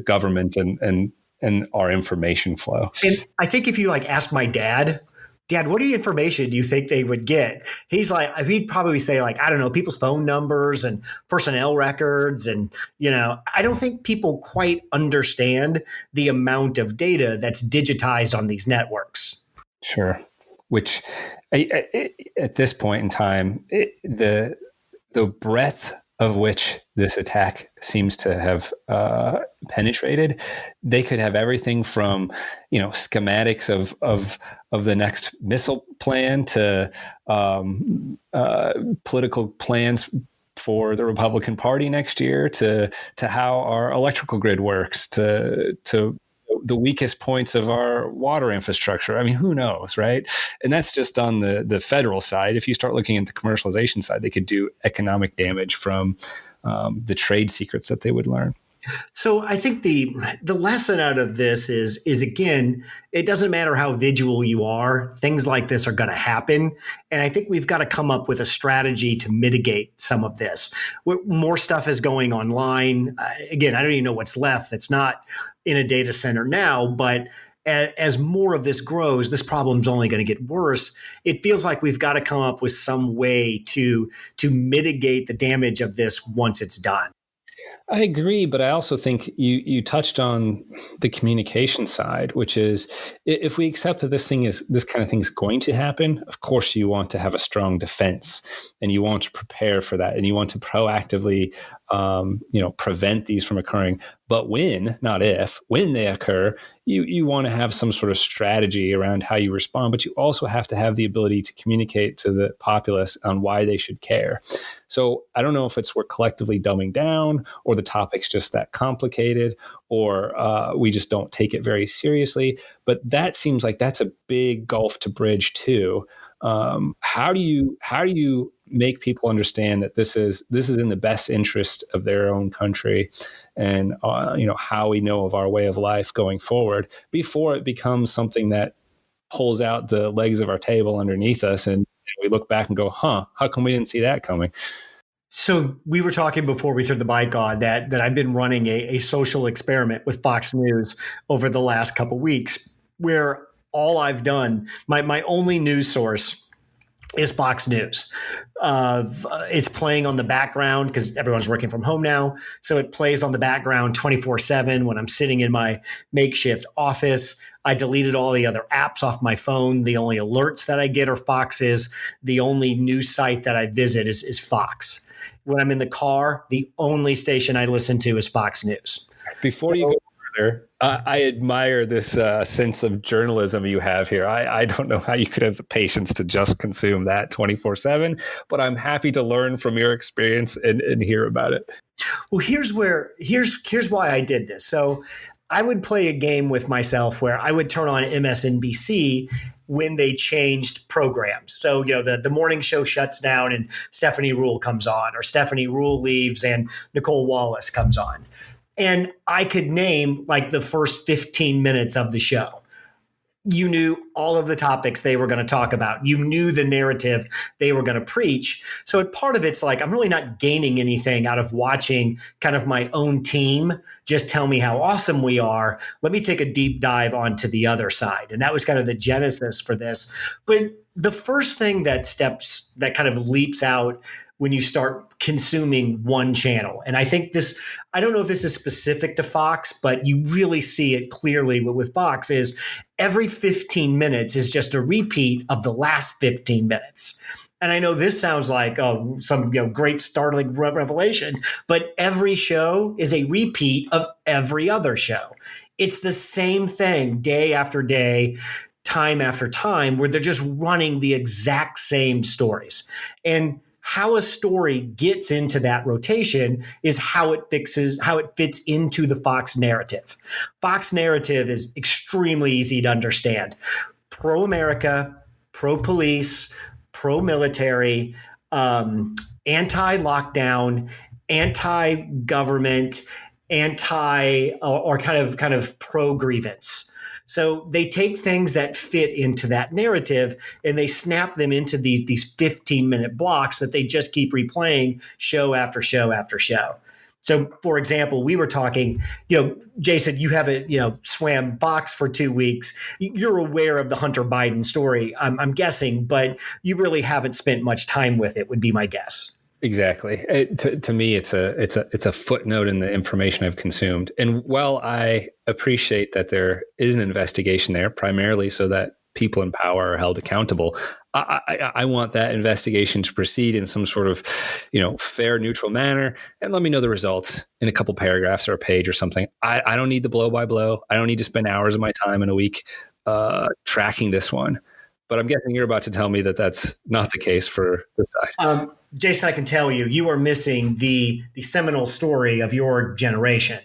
B: government and our information flow.
A: And I think if you ask my dad, what information do you think they would get? He'd probably say I don't know, people's phone numbers and personnel records. And, I don't think people quite understand the amount of data that's digitized on these networks.
B: Sure. Which at this point in time, the breadth of which this attack seems to have penetrated, they could have everything from schematics of the next missile plan to political plans for the Republican Party next year to how our electrical grid works to the weakest points of our water infrastructure. I mean, who knows, right? And that's just on the federal side. If you start looking at the commercialization side, they could do economic damage from the trade secrets that they would learn.
A: So I think the lesson out of this is again, it doesn't matter how vigilant you are, things like this are going to happen. And I think we've got to come up with a strategy to mitigate some of this. More stuff is going online. Again, I don't even know what's left that's not in a data center now, but as more of this grows, this problem's only going to get worse. It feels like we've got to come up with some way to mitigate the damage of this once it's done.
B: I agree, but I also think you touched on the communication side, which is if we accept that this kind of thing is going to happen, of course you want to have a strong defense and you want to prepare for that and you want to proactively prevent these from occurring. But when, not if, when they occur, you want to have some sort of strategy around how you respond, but you also have to have the ability to communicate to the populace on why they should care. So I don't know if we're collectively dumbing down or the topic's just that complicated or we just don't take it very seriously. But that seems like that's a big gulf to bridge too. How do you make people understand that this is in the best interest of their own country and how we know of our way of life going forward before it becomes something that pulls out the legs of our table underneath us and we look back and go, how come we didn't see that coming?
A: So we were talking before we turned the mic on that I've been running a social experiment with Fox News over the last couple of weeks where all I've done, my only news source is Fox News. It's playing on the background because everyone's working from home now. So it plays on the background 24/7 when I'm sitting in my makeshift office. I deleted all the other apps off my phone. The only alerts that I get are Fox's. The only news site that I visit is Fox. When I'm in the car, the only station I listen to is Fox News.
B: Before you go further, I admire this sense of journalism you have here. I don't know how you could have the patience to just consume that 24/7, but I'm happy to learn from your experience and hear about it.
A: Well, here's why I did this. So I would play a game with myself where I would turn on MSNBC when they changed programs. So, the morning show shuts down and Stephanie Rule comes on, or Stephanie Rule leaves and Nicole Wallace comes on. And I could name like the first 15 minutes of the show. You knew all of the topics they were going to talk about. You knew the narrative they were going to preach. So part of it's like, I'm really not gaining anything out of watching kind of my own team just tell me how awesome we are. Let me take a deep dive onto the other side. And that was kind of the genesis for this. But the first thing that kind of leaps out when you start consuming one channel. And I think I don't know if this is specific to Fox, but you really see it clearly with Fox is every 15 minutes is just a repeat of the last 15 minutes. And I know this sounds like some great startling revelation, but every show is a repeat of every other show. It's the same thing day after day, time after time, where they're just running the exact same stories. And how a story gets into that rotation is how it fits into the Fox narrative. Fox narrative is extremely easy to understand. Pro-America, pro-police, pro-military, anti-lockdown, anti-government, or kind of pro-grievance. So they take things that fit into that narrative and they snap them into these 15-minute blocks that they just keep replaying show after show after show. So, for example, we were talking, Jason, you haven't, swam Fox for 2 weeks. You're aware of the Hunter Biden story, I'm guessing, but you really haven't spent much time with it, would be my guess.
B: Exactly. To me, it's a footnote in the information I've consumed. And while I appreciate that there is an investigation there, primarily so that people in power are held accountable, I want that investigation to proceed in some sort of, fair, neutral manner, and let me know the results in a couple paragraphs or a page or something. I don't need the blow by blow. I don't need to spend hours of my time in a week tracking this one. But I'm guessing you're about to tell me that that's not the case for this side.
A: Jason, I can tell you are missing the seminal story of your generation.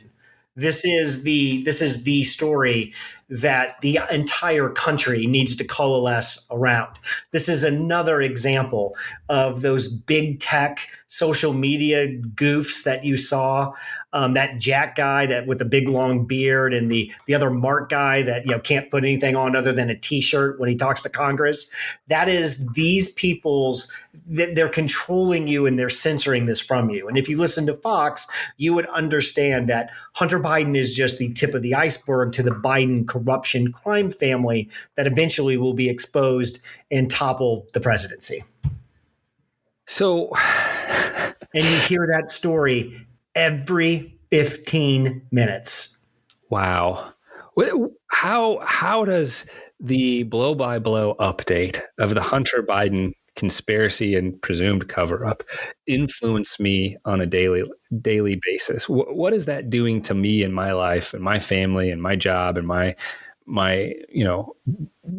A: This is the story that the entire country needs to coalesce around. This is another example of those big tech social media goofs that you saw. That Jack guy that with the big long beard, and the other Mark guy that can't put anything on other than a T-shirt when he talks to Congress. That is these people's. They're controlling you and they're censoring this from you. And if you listen to Fox, you would understand that Hunter Biden is just the tip of the iceberg to the Biden corruption crime family that eventually will be exposed and topple the presidency.
B: So,
A: and you hear that story every 15 minutes.
B: Wow. How does the blow by blow update of the Hunter Biden conspiracy and presumed cover up influence me on a daily basis? What is that doing to me in my life and my family and my job and my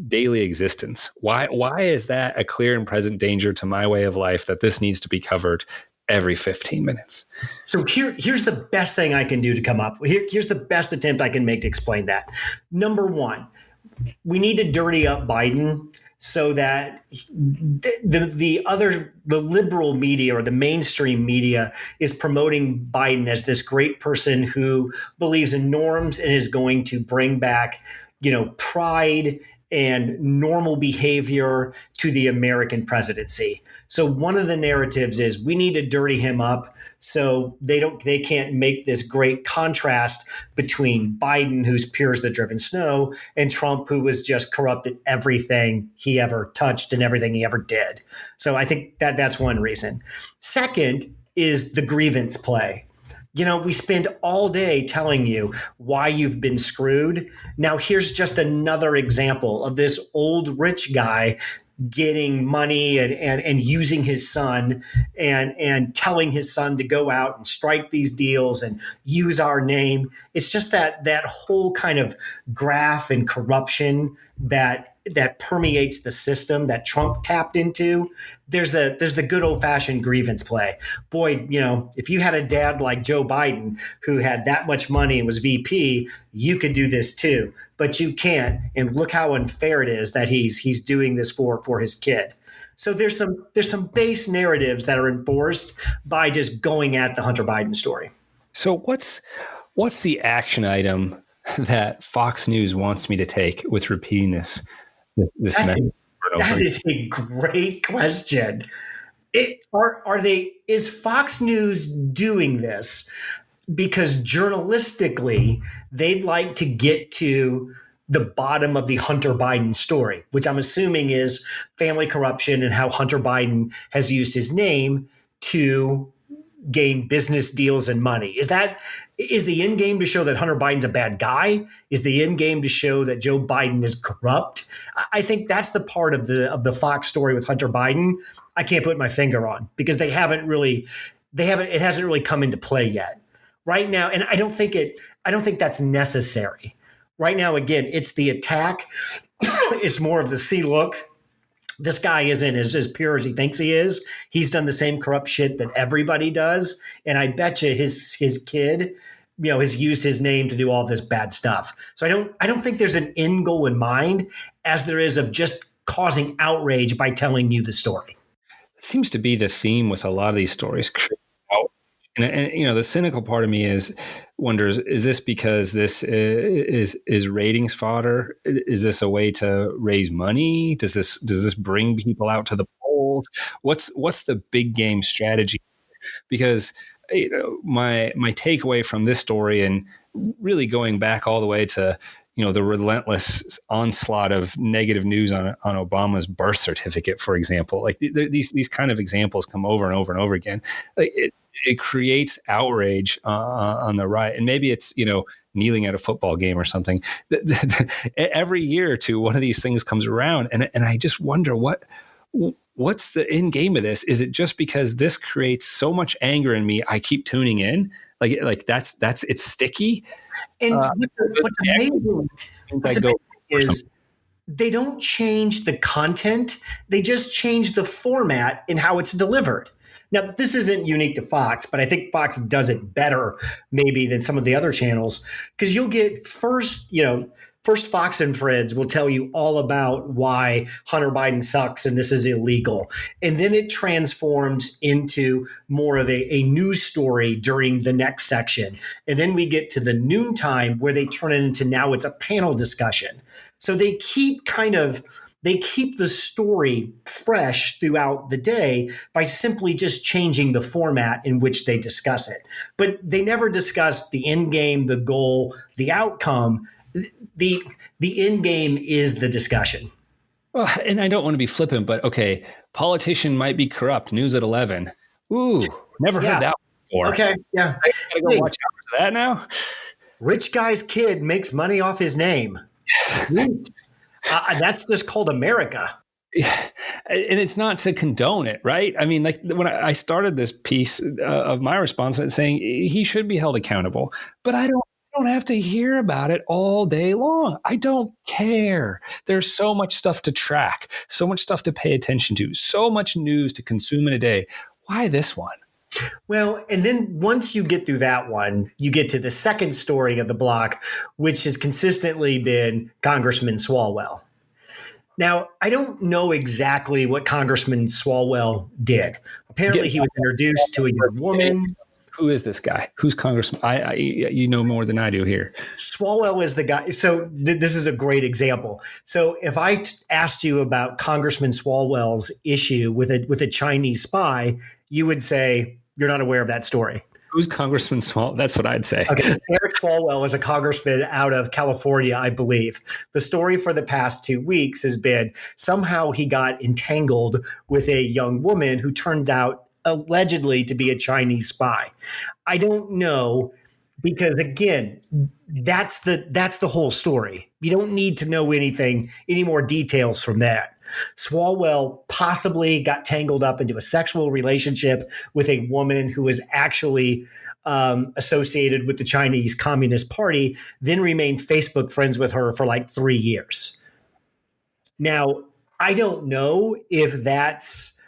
B: daily existence? Why is that a clear and present danger to my way of life that this needs to be covered every 15 minutes?
A: So here's the best thing I can do to come up. Here's the best attempt I can make to explain that. Number one, we need to dirty up Biden so that the liberal media or the mainstream media is promoting Biden as this great person who believes in norms and is going to bring back, pride and normal behavior to the American presidency. So one of the narratives is we need to dirty him up so they can't make this great contrast between Biden, who's pure as the driven snow, and Trump, who was just corrupted everything he ever touched and everything he ever did. So I think that's one reason. Second is the grievance play. We spend all day telling you why you've been screwed. Now, here's just another example of this old rich guy getting money and using his son and telling his son to go out and strike these deals and use our name. It's just that whole kind of graft and corruption that permeates the system that Trump tapped into. There's the good old fashioned grievance play. Boy, if you had a dad like Joe Biden who had that much money and was VP, you could do this too, but you can't. And look how unfair it is that he's doing this for his kid. So there's some base narratives that are enforced by just going at the Hunter Biden story.
B: So what's What's the action item that Fox News wants me to take with repeating this
A: That's
B: message
A: a,
B: over and
A: that
B: over?
A: is a great question. Is Fox News doing this because journalistically they'd like to get to the bottom of the Hunter Biden story, which I'm assuming is family corruption and how Hunter Biden has used his name to gain business deals and money. Is the end game to show that Hunter Biden's a bad guy? Is the end game to show that Joe Biden is corrupt? I think that's the part of the Fox story with Hunter Biden I can't put my finger on because it hasn't really come into play yet. Right now, and I don't think that's necessary. Right now, again, it's the attack. It's more of the see look, this guy isn't as pure as he thinks he is. He's done the same corrupt shit that everybody does. And I bet you his kid, has used his name to do all this bad stuff. So I don't think there's an end goal in mind as there is of just causing outrage by telling you the story.
B: It seems to be the theme with a lot of these stories. And the cynical part of me wonders: is this because this is ratings fodder? Is this a way to raise money? Does this bring people out to the polls? What's the big game strategy? Because my takeaway from this story, and really going back all the way to the relentless onslaught of negative news on Obama's birth certificate, for example, like these kind of examples come over and over and over again. Like it creates outrage on the right, and maybe it's kneeling at a football game or something. Every year or two, one of these things comes around, and I just wonder what's the end game of this? Is it just because this creates so much anger in me, I keep tuning in? Like that's it's sticky.
A: And what's amazing, is they don't change the content, they just change the format in how it's delivered. Now, this isn't unique to Fox, but I think Fox does it better maybe than some of the other channels because you'll get first Fox and Friends will tell you all about why Hunter Biden sucks and this is illegal. And then it transforms into more of a news story during the next section. And then we get to the noontime where they turn it into now it's a panel discussion. So they keep the story fresh throughout the day by simply just changing the format in which they discuss it. But they never discuss the end game, the goal, the outcome. The end game is the discussion.
B: Well, and I don't want to be flippant, but okay, politician might be corrupt. News at 11. Ooh, never heard that before.
A: Okay, yeah.
B: I gotta go watch out for that now.
A: Rich guy's kid makes money off his name. That's just called America.
B: Yeah. And it's not to condone it, right? I mean, like when I started this piece of my response saying he should be held accountable, but I don't have to hear about it all day long. I don't care. There's so much stuff to track, so much stuff to pay attention to, so much news to consume in a day. Why this one?
A: Well, and then once you get through that one, you get to the second story of the block, which has consistently been Congressman Swalwell. Now, I don't know exactly what Congressman Swalwell did. Apparently, he was introduced to a young woman.
B: Who is this guy? Who's Congressman? You know more than I do here.
A: Swalwell is the guy. So this is a great example. So if I asked you about Congressman Swalwell's issue with a Chinese spy, you would say you're not aware of that story.
B: Who's Congressman Swalwell? That's what I'd say.
A: Okay. Eric Swalwell is a congressman out of California, I believe. The story for the past 2 weeks has been somehow he got entangled with a young woman who turns out allegedly to be a Chinese spy. I don't know because again, that's the whole story. You don't need to know any more details from that. Swalwell possibly got tangled up into a sexual relationship with a woman who was actually associated with the Chinese Communist Party, then remained Facebook friends with her for like 3 years. Now, I don't know if that's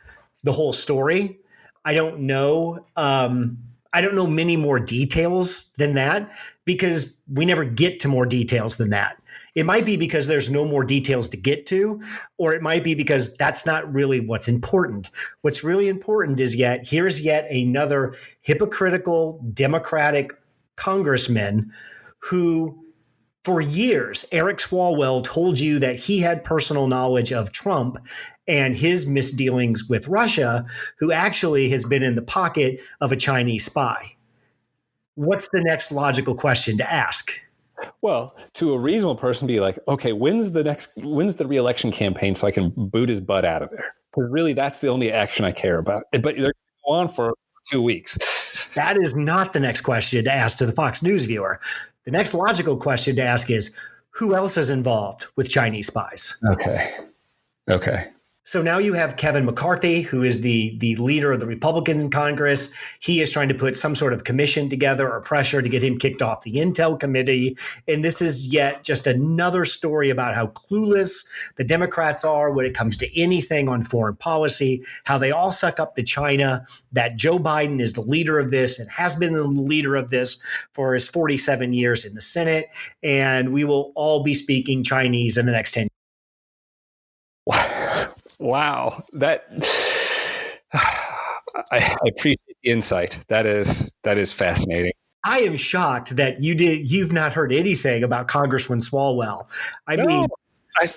A: the whole story. I don't know. I don't know many more details than that because we never get to more details than that. It might be because there's no more details to get to, or it might be because that's not really what's important. What's really important is here's yet another hypocritical Democratic congressmen who, for years, Eric Swalwell told you that he had personal knowledge of Trump and his misdealings with Russia, who actually has been in the pocket of a Chinese spy. What's the next logical question to ask?
B: Well, to a reasonable person, be like, okay, when's the re-election campaign so I can boot his butt out of there? Because really, that's the only action I care about. But they're going to go on for 2 weeks.
A: That is not the next question to ask to the Fox News viewer. The next logical question to ask is, who else is involved with Chinese spies?
B: Okay.
A: So now you have Kevin McCarthy, who is the leader of the Republicans in Congress. He is trying to put some sort of commission together or pressure to get him kicked off the Intel committee. And this is yet just another story about how clueless the Democrats are when it comes to anything on foreign policy, how they all suck up to China, that Joe Biden is the leader of this and has been the leader of this for his 47 years in the Senate. And we will all be speaking Chinese in the next 10 years.
B: Wow, that I appreciate the insight. That is fascinating.
A: I am shocked that you've not heard anything about Congressman Swalwell. I mean,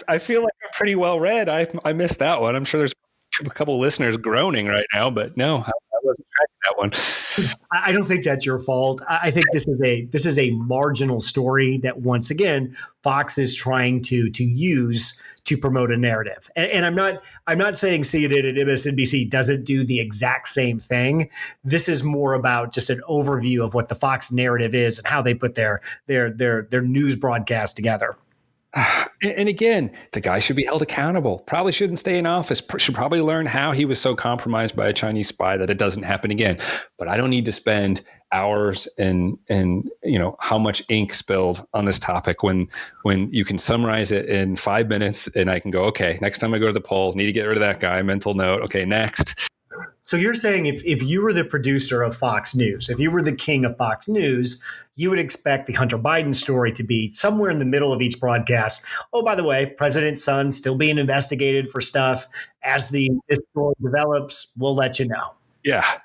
B: I feel like I'm pretty well read. I missed that one. I'm sure there's a couple of listeners groaning right now, but no, I wasn't tracking that one.
A: I don't think that's your fault. I think this is a marginal story that, once again, Fox is trying to use to promote a narrative. And I'm not saying CNN and MSNBC doesn't do the exact same thing. This is more about just an overview of what the Fox narrative is and how they put their news broadcast together.
B: And again, the guy should be held accountable. Probably shouldn't stay in office. Should probably learn how he was so compromised by a Chinese spy that it doesn't happen again. But I don't need to spend hours and how much ink spilled on this topic when you can summarize it in 5 minutes and I can go, okay, next time I go to the poll, need to get rid of that guy. Mental note. Okay, next.
A: So you're saying if you were the producer of Fox News, if you were the king of Fox News, you would expect the Hunter Biden story to be somewhere in the middle of each broadcast. Oh, by the way, President's son still being investigated for stuff. As this story develops, we'll let you know.
B: Yeah.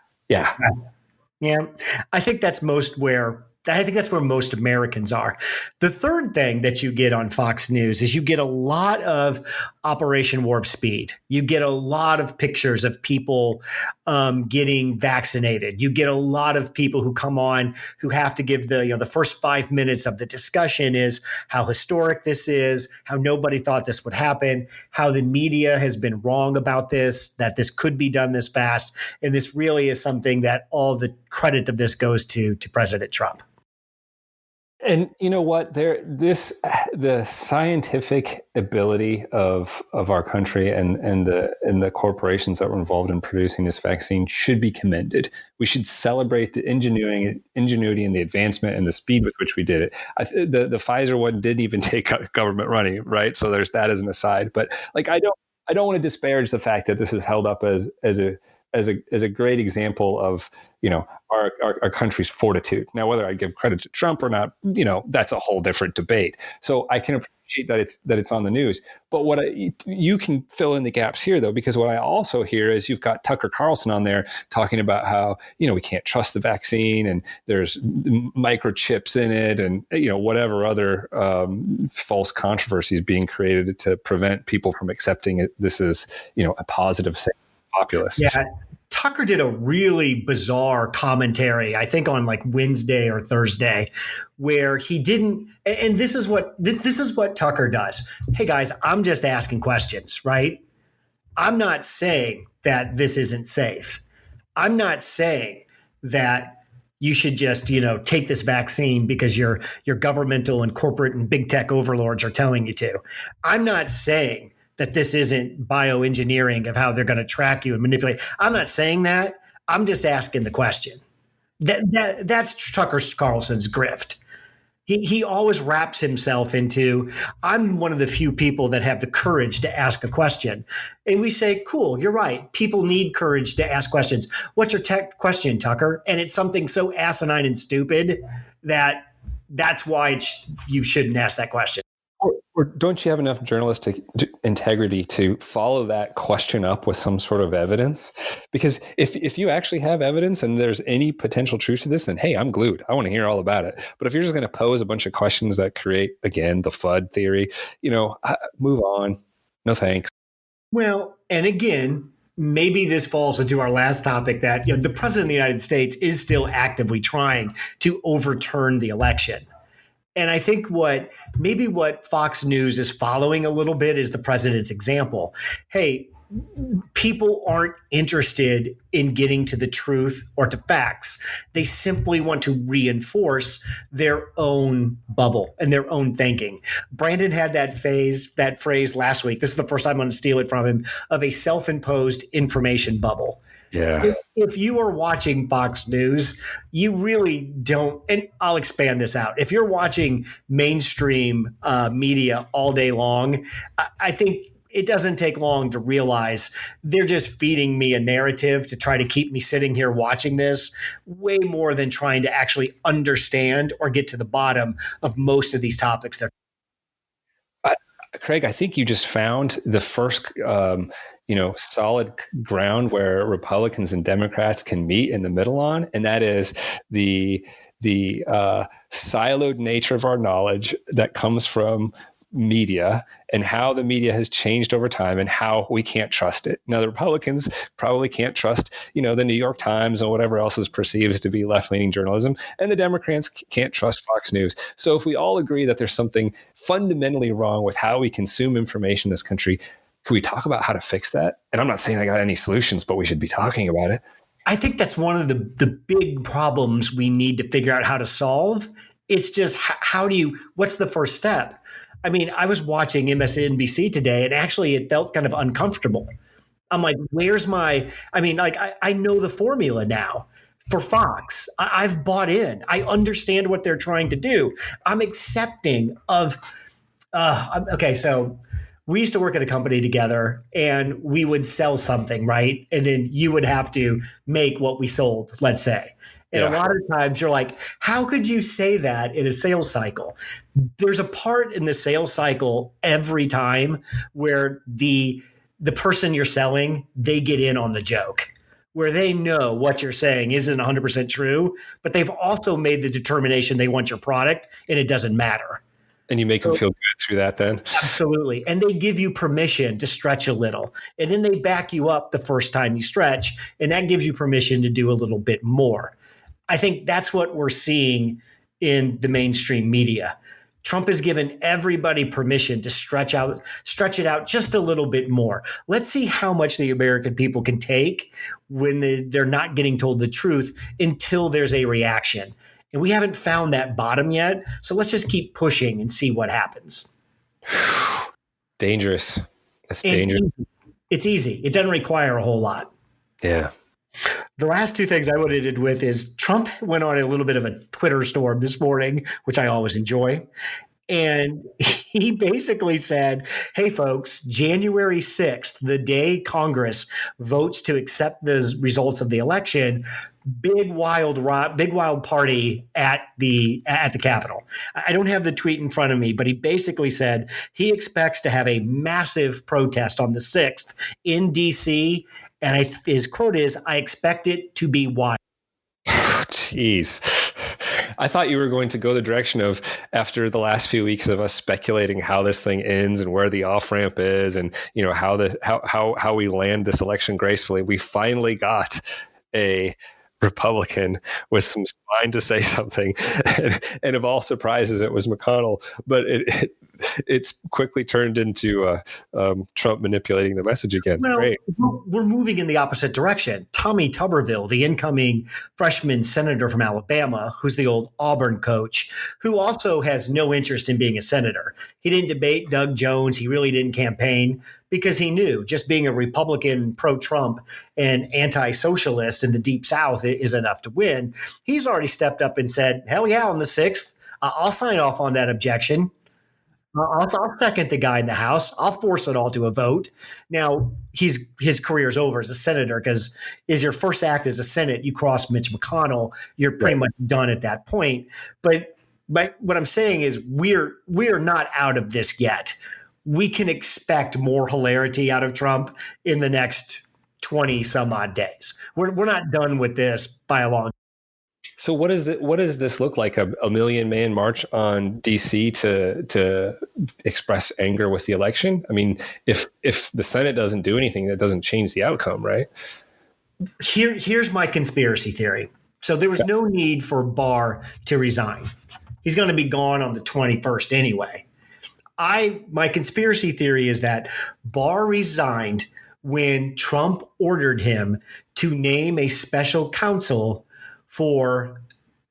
A: I think that's where most Americans are. The third thing that you get on Fox News is you get a lot of Operation Warp Speed. You get a lot of pictures of people getting vaccinated. You get a lot of people who come on who have to give the first 5 minutes of the discussion is how historic this is, how nobody thought this would happen, how the media has been wrong about this, that this could be done this fast. And this really is something that all the credit of this goes to President Trump.
B: And you know what? The scientific ability of our country and the corporations that were involved in producing this vaccine should be commended. We should celebrate the ingenuity and the advancement and the speed with which we did it. The Pfizer one didn't even take government money, right? So there's that as an aside. But like, I don't want to disparage the fact that this is held up as a great example of our country's fortitude. Now, whether I give credit to Trump or not, that's a whole different debate. So I can appreciate that it's on the news. But you can fill in the gaps here, though, because what I also hear is you've got Tucker Carlson on there talking about how we can't trust the vaccine and there's microchips in it and whatever other false controversies being created to prevent people from accepting it. This is a positive thing. Populist.
A: Yeah. Tucker did a really bizarre commentary, I think on like Wednesday or Thursday, where he didn't. And this is what Tucker does. Hey guys, I'm just asking questions, right? I'm not saying that this isn't safe. I'm not saying that you should just, take this vaccine because your governmental and corporate and big tech overlords are telling you to. I'm not saying that this isn't bioengineering of how they're going to track you and manipulate. I'm not saying that. I'm just asking the question. That's Tucker Carlson's grift. He always wraps himself into, I'm one of the few people that have the courage to ask a question. And we say, cool, you're right. People need courage to ask questions. What's your tech question, Tucker? And it's something so asinine and stupid that's why you shouldn't ask that question.
B: Or don't you have enough journalistic integrity to follow that question up with some sort of evidence? Because if you actually have evidence and there's any potential truth to this, then hey, I'm glued. I want to hear all about it. But if you're just going to pose a bunch of questions that create, again, the FUD theory, move on. No thanks.
A: Well, and again, maybe this falls into our last topic that the president of the United States is still actively trying to overturn the election. And I think what Fox News is following a little bit is the president's example. Hey, people aren't interested in getting to the truth or to facts. They simply want to reinforce their own bubble and their own thinking. Brandon had that phrase last week. This is the first time I'm going to steal it from him, of a self-imposed information bubble.
B: Yeah.
A: If you are watching Fox News, you really don't, and I'll expand this out. If you're watching mainstream media all day long, I think it doesn't take long to realize they're just feeding me a narrative to try to keep me sitting here watching this, way more than trying to actually understand or get to the bottom of most of these topics.
B: Craig, I think you just found the first solid ground where Republicans and Democrats can meet in the middle on, and that is the siloed nature of our knowledge that comes from media and how the media has changed over time and how we can't trust it. Now, the Republicans probably can't trust, the New York Times and whatever else is perceived to be left-leaning journalism, and the Democrats can't trust Fox News. So if we all agree that there's something fundamentally wrong with how we consume information in this country, can we talk about how to fix that? And I'm not saying I got any solutions, but we should be talking about it.
A: I think that's one of the big problems we need to figure out how to solve. It's just what's the first step? I mean, I was watching MSNBC today, and actually it felt kind of uncomfortable. I'm like, I know the formula now for Fox. I've bought in. I understand what they're trying to do. I'm accepting of, okay, so we used to work at a company together and we would sell something, right? And then you would have to make what we sold, let's say. And a lot of times you're like, how could you say that in a sales cycle? There's a part in the sales cycle every time where the person you're selling, they get in on the joke, where they know what you're saying isn't 100% true, but they've also made the determination they want your product and it doesn't matter.
B: And you make them feel good through that then?
A: Absolutely. And they give you permission to stretch a little. And then they back you up the first time you stretch, and that gives you permission to do a little bit more. I think that's what we're seeing in the mainstream media. Trump has given everybody permission to stretch it out just a little bit more. Let's see how much the American people can take when they're not getting told the truth until there's a reaction. And we haven't found that bottom yet. So let's just keep pushing and see what happens.
B: Dangerous. That's dangerous.
A: It's easy. It doesn't require a whole lot.
B: Yeah.
A: The last two things I would end with is Trump went on a little bit of a Twitter storm this morning, which I always enjoy. And he basically said, hey, folks, January 6th, the day Congress votes to accept the results of the election, big wild party at the Capitol. I don't have the tweet in front of me, but he basically said he expects to have a massive protest on the 6th in D.C., and his quote is, I expect it to be wild.
B: Jeez. I thought you were going to go the direction of, after the last few weeks of us speculating how this thing ends and where the off ramp is, and how we land this election gracefully, we finally got a Republican with some spine to say something, and of all surprises, it was McConnell. But it's quickly turned into Trump manipulating the message again.
A: Well,
B: Great.
A: We're moving in the opposite direction. Tommy Tuberville, the incoming freshman senator from Alabama, who's the old Auburn coach, who also has no interest in being a senator. He didn't debate Doug Jones. He really didn't campaign because he knew just being a Republican pro-Trump and anti-socialist in the Deep South is enough to win. He's already stepped up and said, hell yeah, on the 6th, I'll sign off on that objection. I'll second the guy in the House. I'll force it all to a vote. Now, his career is over as a senator, because is your first act as a Senate, you cross Mitch McConnell, you're pretty much done at that point. But But what I'm saying is we're not out of this yet. We can expect more hilarity out of Trump in the next 20 some odd days. We're not done with this by a long.
C: So what does this look like? A million man march on DC to express anger with the election? I mean, if the Senate doesn't do anything, that doesn't change the outcome, right?
A: Here's my conspiracy theory. So there was no need for Barr to resign. He's going to be gone on the 21st anyway. My conspiracy theory is that Barr resigned when Trump ordered him to name a special counsel for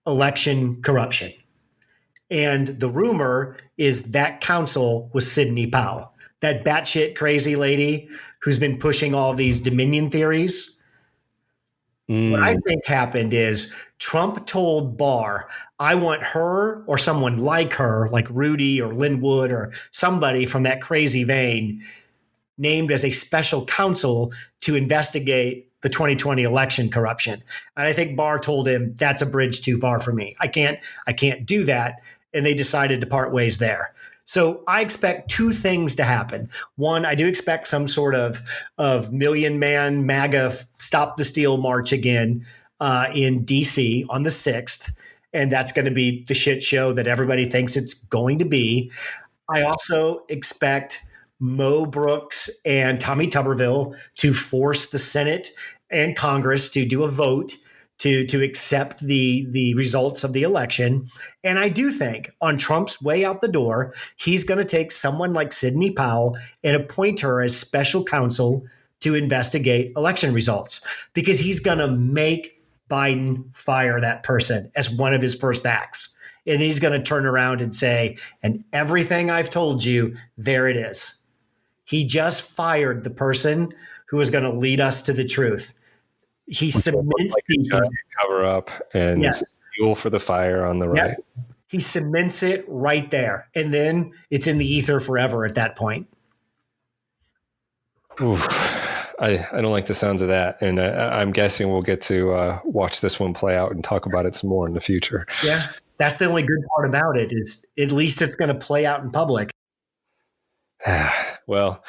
A: election corruption. And the rumor is that counsel was Sidney Powell, that batshit crazy lady who's been pushing all these Dominion theories. What I think happened is Trump told Barr, I want her or someone like her, like Rudy or Linwood or somebody from that crazy vein, named as a special counsel to investigate the 2020 election corruption. And I think Barr told him, that's a bridge too far for me. I can't do that. And they decided to part ways there. So I expect two things to happen. One, I do expect some sort of million man MAGA stop the steal march again in DC on the 6th. And that's going to be the shit show that everybody thinks it's going to be. I also expect Mo Brooks and Tommy Tuberville to force the Senate and Congress to do a vote to accept the results of the election. And I do think on Trump's way out the door, he's going to take someone like Sidney Powell and appoint her as special counsel to investigate election results, because he's going to make Biden fire that person as one of his first acts. And he's going to turn around and say, and everything I've told you, there it is. He just fired the person who is going to lead us to the truth. He cements
C: the cover up and fuel for the fire on the right.
A: He cements it right there. And then it's in the ether forever at that point.
C: Oof. I don't like the sounds of that. And I'm guessing we'll get to watch this one play out and talk about it some more in the future.
A: Yeah. That's the only good part about it, is at least it's going to play out in public.
C: Well,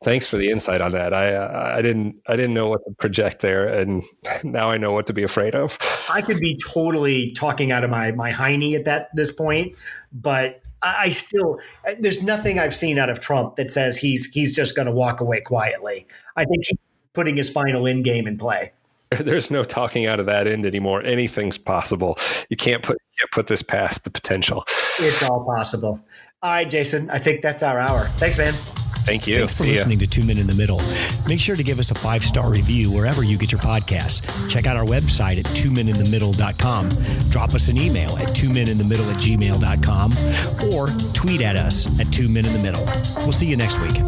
C: thanks for the insight on that. I didn't know what to project there, and now I know what to be afraid of.
A: I could be totally talking out of my hiney at this point, but I still, there's nothing I've seen out of Trump that says he's just going to walk away quietly. I think he's putting his final endgame in play.
C: There's no talking out of that end anymore. Anything's possible. You can't put this past the potential.
A: It's all possible. All right, Jason, I think that's our hour. Thanks, man.
C: Thank you.
D: Thanks for listening to 2 Men in the Middle. Make sure to give us a 5-star review wherever you get your podcasts. Check out our website at 2meninthemiddle.com. Drop us an email at 2meninthemiddle@gmail.com or tweet at us at 2 Men in the Middle. We'll see you next week.